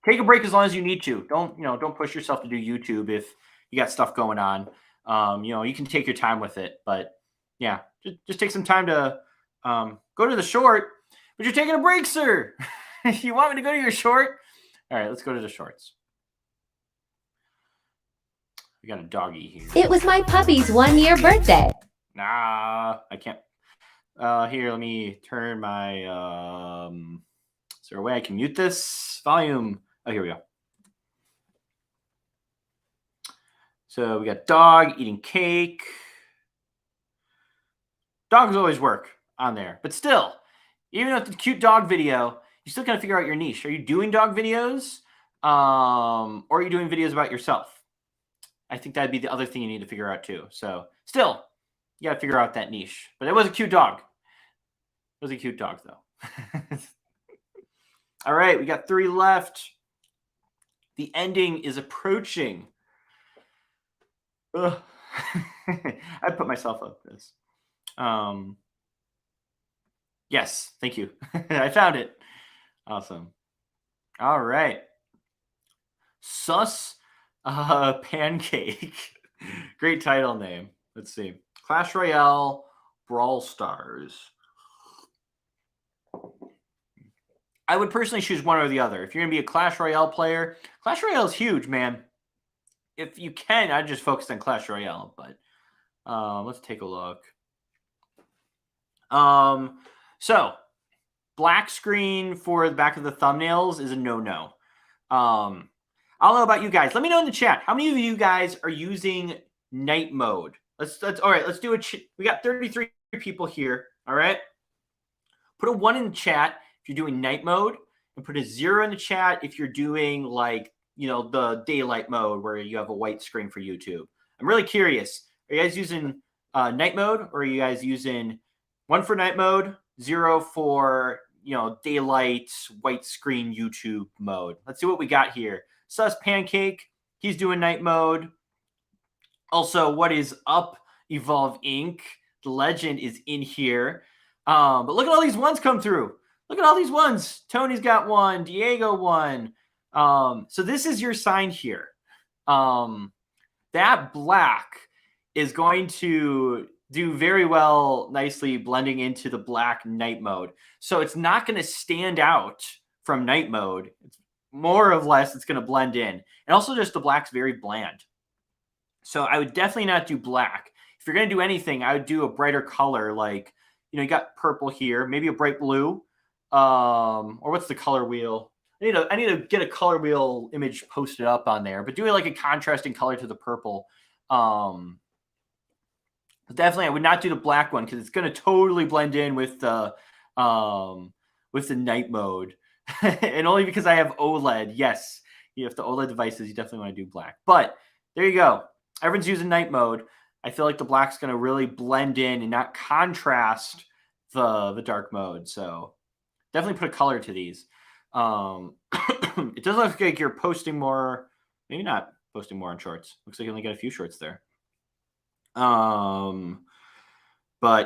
take a break as long as you need to. Don't push yourself to do YouTube if you got stuff going on. You know, you can take your time with it. But yeah, just take some time to go to the short. But you're taking a break, sir. You want me to go to your short? All right, let's go to the shorts. We got a doggy here. It was my puppy's 1-year birthday. Nah, I can't. Here, let me turn my. Is there a way I can mute this volume? Oh, here we go. So we got dog eating cake. Dogs always work on there, but still, even with the cute dog video, you still gotta figure out your niche. Are you doing dog videos, or are you doing videos about yourself? I think that'd be the other thing you need to figure out too. So still, you gotta figure out that niche. But it was a cute dog. It was a cute dog though. All right, we got 3 left. The ending is approaching. Ugh. I put myself up this. Yes, thank you. I found it. Awesome. All right. Sus Pancake. Great title name. Let's see. Clash Royale, Brawl Stars. I would personally choose one or the other. If you're going to be a Clash Royale player, Clash Royale is huge, man. If you can, I'd just focus on Clash Royale. But let's take a look. So black screen for the back of the thumbnails is a no-no. I don't know about you guys. Let me know in the chat. How many of you guys are using night mode? Let's all right. Let's do it. We got 33 people here. All right. Put a 1 in the chat if you're doing night mode, and put a 0 in the chat if you're doing, like, you know, the daylight mode where you have a white screen for YouTube. I'm really curious. Are you guys using night mode, or are you guys using 1 for night mode, 0 for, you know, daylight white screen YouTube mode? Let's see what we got here. Sus Pancake, He's doing night mode. Also, what is up, Evolve Inc. The legend is in here. But look at all these ones come through. Look at all these ones. Tony's got one. Diego one. So this is your sign here. That black is going to do very well, nicely blending into the black night mode. So it's not going to stand out from night mode. It's more or less it's going to blend in. And also just the black's very bland. So I would definitely not do black. If you're going to do anything, I would do a brighter color. Like, you know, you got purple here, maybe a bright blue. Or what's the color wheel? I need to get a color wheel image posted up on there, but do it like a contrasting color to the purple. But definitely I would not do the black one because it's going to totally blend in with the night mode. And only because I have OLED. Yes, you have the OLED devices, you definitely want to do black. But there you go. Everyone's using night mode. I feel like the black's going to really blend in and not contrast the dark mode. So definitely put a color to these. It doesn't look like you're posting more. Maybe not posting more on shorts. Looks like you only got a few shorts there. But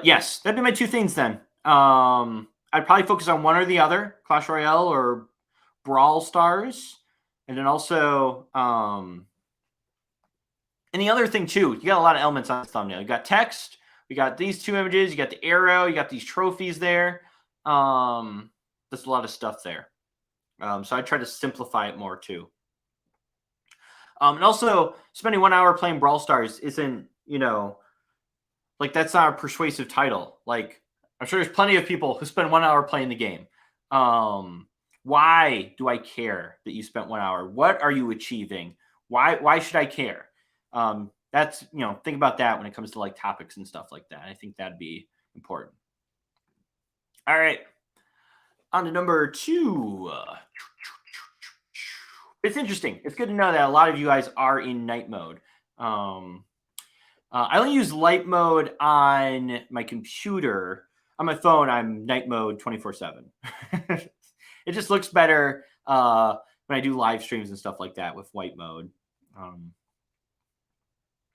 yes, that'd be my two things then. I'd probably focus on one or the other, Clash Royale or Brawl Stars. And then also, and the other thing too, you got a lot of elements on this thumbnail. You got text, we got these two images, you got the arrow, you got these trophies there. There's a lot of stuff there. So I try to simplify it more too. And also spending 1 hour playing Brawl Stars isn't, you know, like that's not a persuasive title. Like I'm sure there's plenty of people who spend 1 hour playing the game. Why do I care that you spent 1 hour? What are you achieving? Why should I care? That's, you know, think about that when it comes to like topics and stuff like that. I think that'd be important. All right. On to number 2. It's interesting. It's good to know that a lot of you guys are in night mode. I only use light mode on my computer. On my phone, I'm night mode 24/7. It just looks better when I do live streams and stuff like that with white mode. All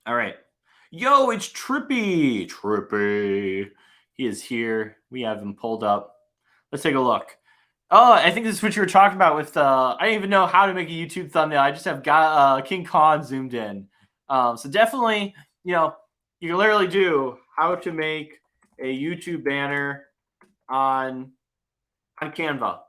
right. Yo, it's Trippy. Trippy. He is here. We have him pulled up. Let's take a look. Oh, I think this is what you were talking about with, I didn't even know how to make a YouTube thumbnail. I just have King Kong zoomed in. So definitely, you know, you can literally do how to make a YouTube banner on Canva.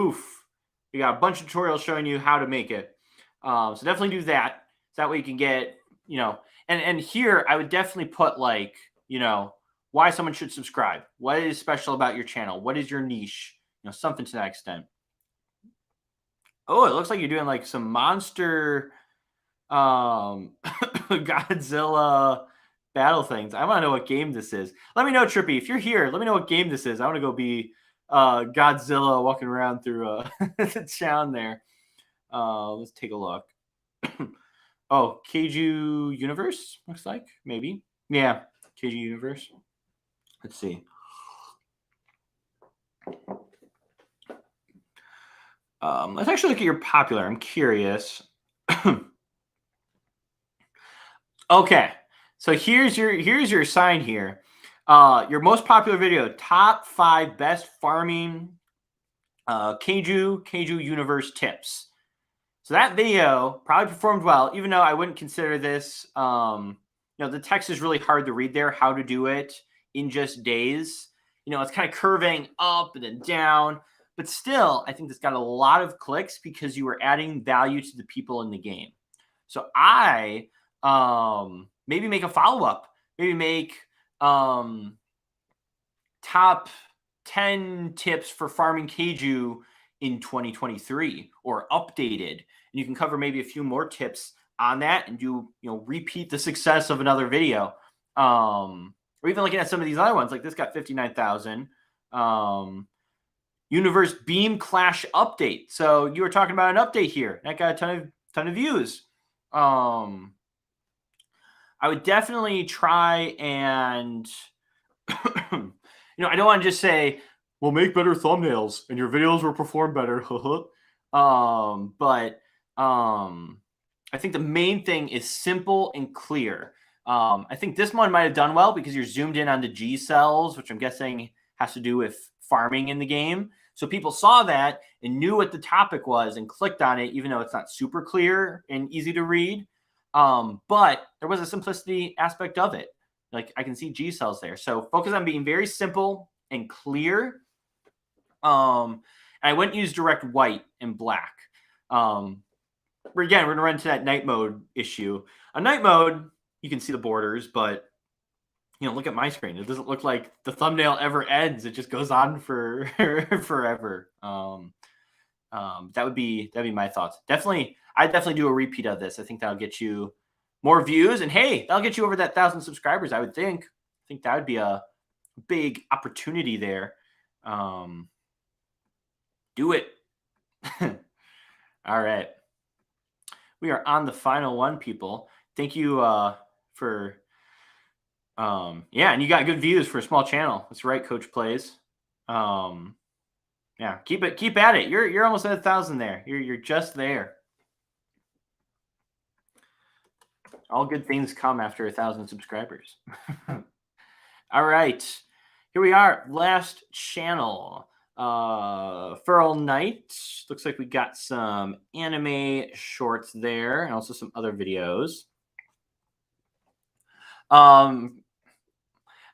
Oof. You got a bunch of tutorials showing you how to make it. So definitely do that. So that way you can get, you know, and here I would definitely put like, you know, why someone should subscribe. What is special about your channel? What is your niche? You know, something to that extent. Oh, it looks like you're doing like some monster Godzilla battle things. I want to know what game this is. Let me know, Trippy. If you're here, let me know what game this is. I want to go be Godzilla walking around through the town there. Let's take a look. Oh, Keiju Universe, looks like. Maybe. Yeah, Keiju Universe. Let's see. Let's actually look at your popular. I'm curious. Okay, so here's your sign here. Your most popular video: top 5 best farming Keiju Universe tips. So that video probably performed well, even though I wouldn't consider this. You know, the text is really hard to read there. How to do it in just days. You know, it's kind of curving up and then down. But still, I think this got a lot of clicks because you were adding value to the people in the game. So I maybe make a follow-up. Maybe make top 10 tips for farming Keiju in 2023 or updated. And you can cover maybe a few more tips on that and do, you know, repeat the success of another video. Or even looking at some of these other ones, like this got 59,000. Universe Beam Clash update. So you were talking about an update here. That got a ton of views. I would definitely try and, you know, I don't want to just say, well, make better thumbnails and your videos will perform better. But I think the main thing is simple and clear. I think this one might have done well because you're zoomed in on the G cells, which I'm guessing has to do with farming in the game. So people saw that and knew what the topic was and clicked on it, even though it's not super clear and easy to read. But there was a simplicity aspect of it. Like I can see G cells there. So focus on being very simple and clear. And I wouldn't use direct white and black. Again, we're going to run into that night mode issue. On night mode, you can see the borders, but look at my screen. It doesn't look like the thumbnail ever ends. It just goes on for forever. That'd be my thoughts. I'd definitely do a repeat of this. I think that'll get you more views, and hey, that'll get you over that 1,000 subscribers. I would think. I think that would be a big opportunity there. Do it. All right. We are on the final one, people. Thank you for and you got good views for a small channel. That's right, Coach Plays. Yeah, keep at it. You're almost at 1,000 there. You're just there. All good things come after 1,000 subscribers. All right. Here we are. Last channel. Feral Knight. Looks like we got some anime shorts there and also some other videos.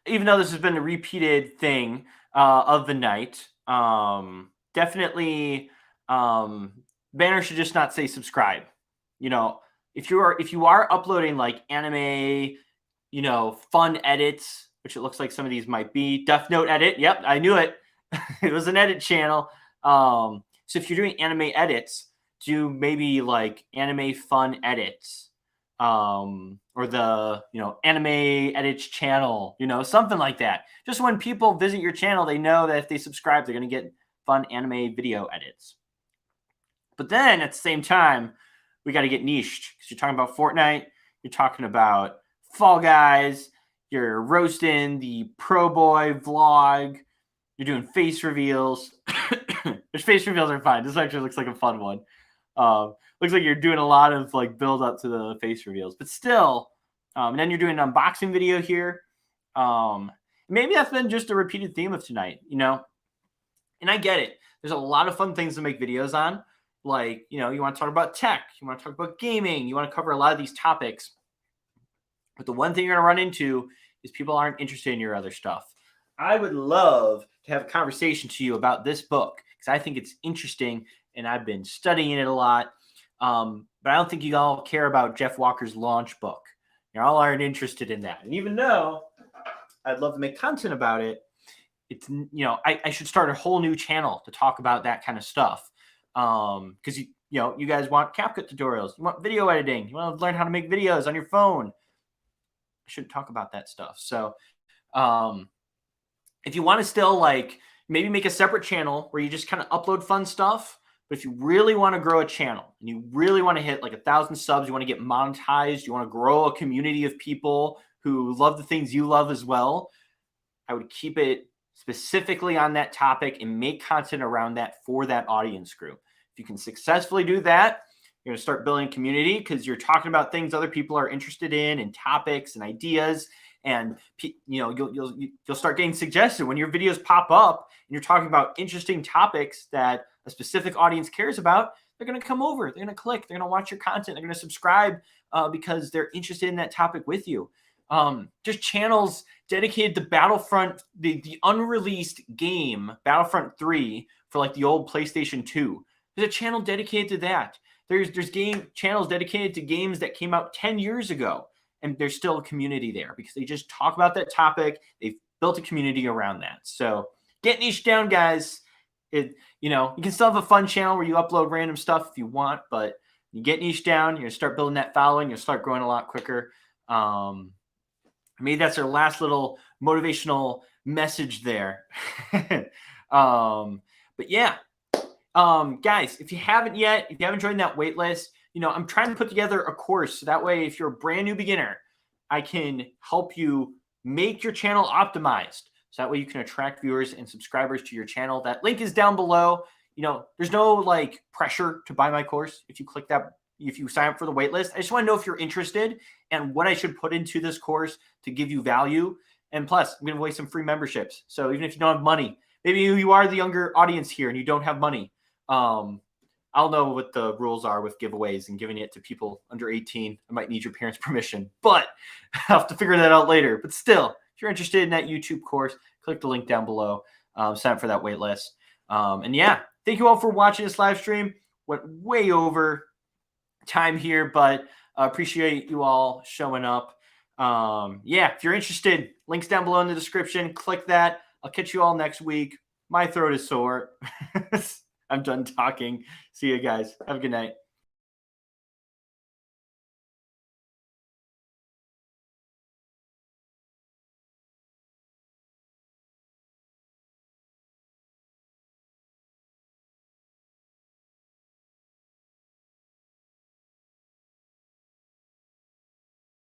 Even though this has been a repeated thing of the night, definitely banner should just not say subscribe. If you are uploading like anime, fun edits, which it looks like some of these might be. Death Note edit. Yep, I knew it. It was an edit channel. So if you're doing anime edits, do maybe like anime fun edits. Or the, anime edits channel, something like that. Just when people visit your channel, they know that if they subscribe, they're going to get fun anime video edits. But then at the same time, we got to get niched because you're talking about Fortnite. You're talking about Fall Guys. You're roasting the Pro Boy vlog. You're doing face reveals. Which face reveals are fine. This actually looks like a fun one. Looks like you're doing a lot of like build up to the face reveals, but still, and then you're doing an unboxing video here. Maybe that's been just a repeated theme of tonight, and I get it. There's a lot of fun things to make videos on. Like, you want to talk about tech, you want to talk about gaming, you want to cover a lot of these topics. But the one thing you're going to run into is people aren't interested in your other stuff. I would love to have a conversation to you about this book because I think it's interesting and I've been studying it a lot. But I don't think you all care about Jeff Walker's launch book. You all aren't interested in that. And even though I'd love to make content about it, it's, I should start a whole new channel to talk about that kind of stuff. Because, you guys want CapCut tutorials, you want video editing, you want to learn how to make videos on your phone. I shouldn't talk about that stuff. So, if you want to still maybe make a separate channel where you just kind of upload fun stuff, but if you really want to grow a channel and you really want to hit 1,000 subs, you want to get monetized, you want to grow a community of people who love the things you love as well, I would keep it specifically on that topic and make content around that for that audience group. If you can successfully do that, you're going to start building community because you're talking about things other people are interested in and topics and ideas. And you'll start getting suggested when your videos pop up and you're talking about interesting topics that a specific audience cares about. They're going to come over, they're going to click, they're going to watch your content, they're going to subscribe because they're interested in that topic with you. Just channels dedicated to Battlefront, the unreleased game Battlefront 3 for the old PlayStation 2. There's a channel dedicated to that. There's game channels dedicated to games that came out 10 years ago. And there's still a community there because they just talk about that topic. They've built a community around that. So get niche down, guys. You can still have a fun channel where you upload random stuff if you want, but you get niche down, you're going to start building that following, you'll start growing a lot quicker. Maybe that's our last little motivational message there. But yeah, guys, if you haven't yet, if you haven't joined that wait list, I'm trying to put together a course. So that way, if you're a brand new beginner, I can help you make your channel optimized. So that way you can attract viewers and subscribers to your channel. That link is down below. There's no pressure to buy my course. If you click that if you sign up for the wait list. I just want to know if you're interested and what I should put into this course to give you value. And plus, I'm going to give away some free memberships. So even if you don't have money, maybe you are the younger audience here and you don't have money, I'll know what the rules are with giveaways and giving it to people under 18. I might need your parents' permission, but I'll have to figure that out later. But still, if you're interested in that YouTube course, click the link down below. Sign up for that wait list. And yeah, thank you all for watching this live stream. Went way over time here, but appreciate you all showing up. Yeah, if you're interested, links down below in the description. Click that. I'll catch you all next week. My throat is sore. I'm done talking. See you guys. Have a good night.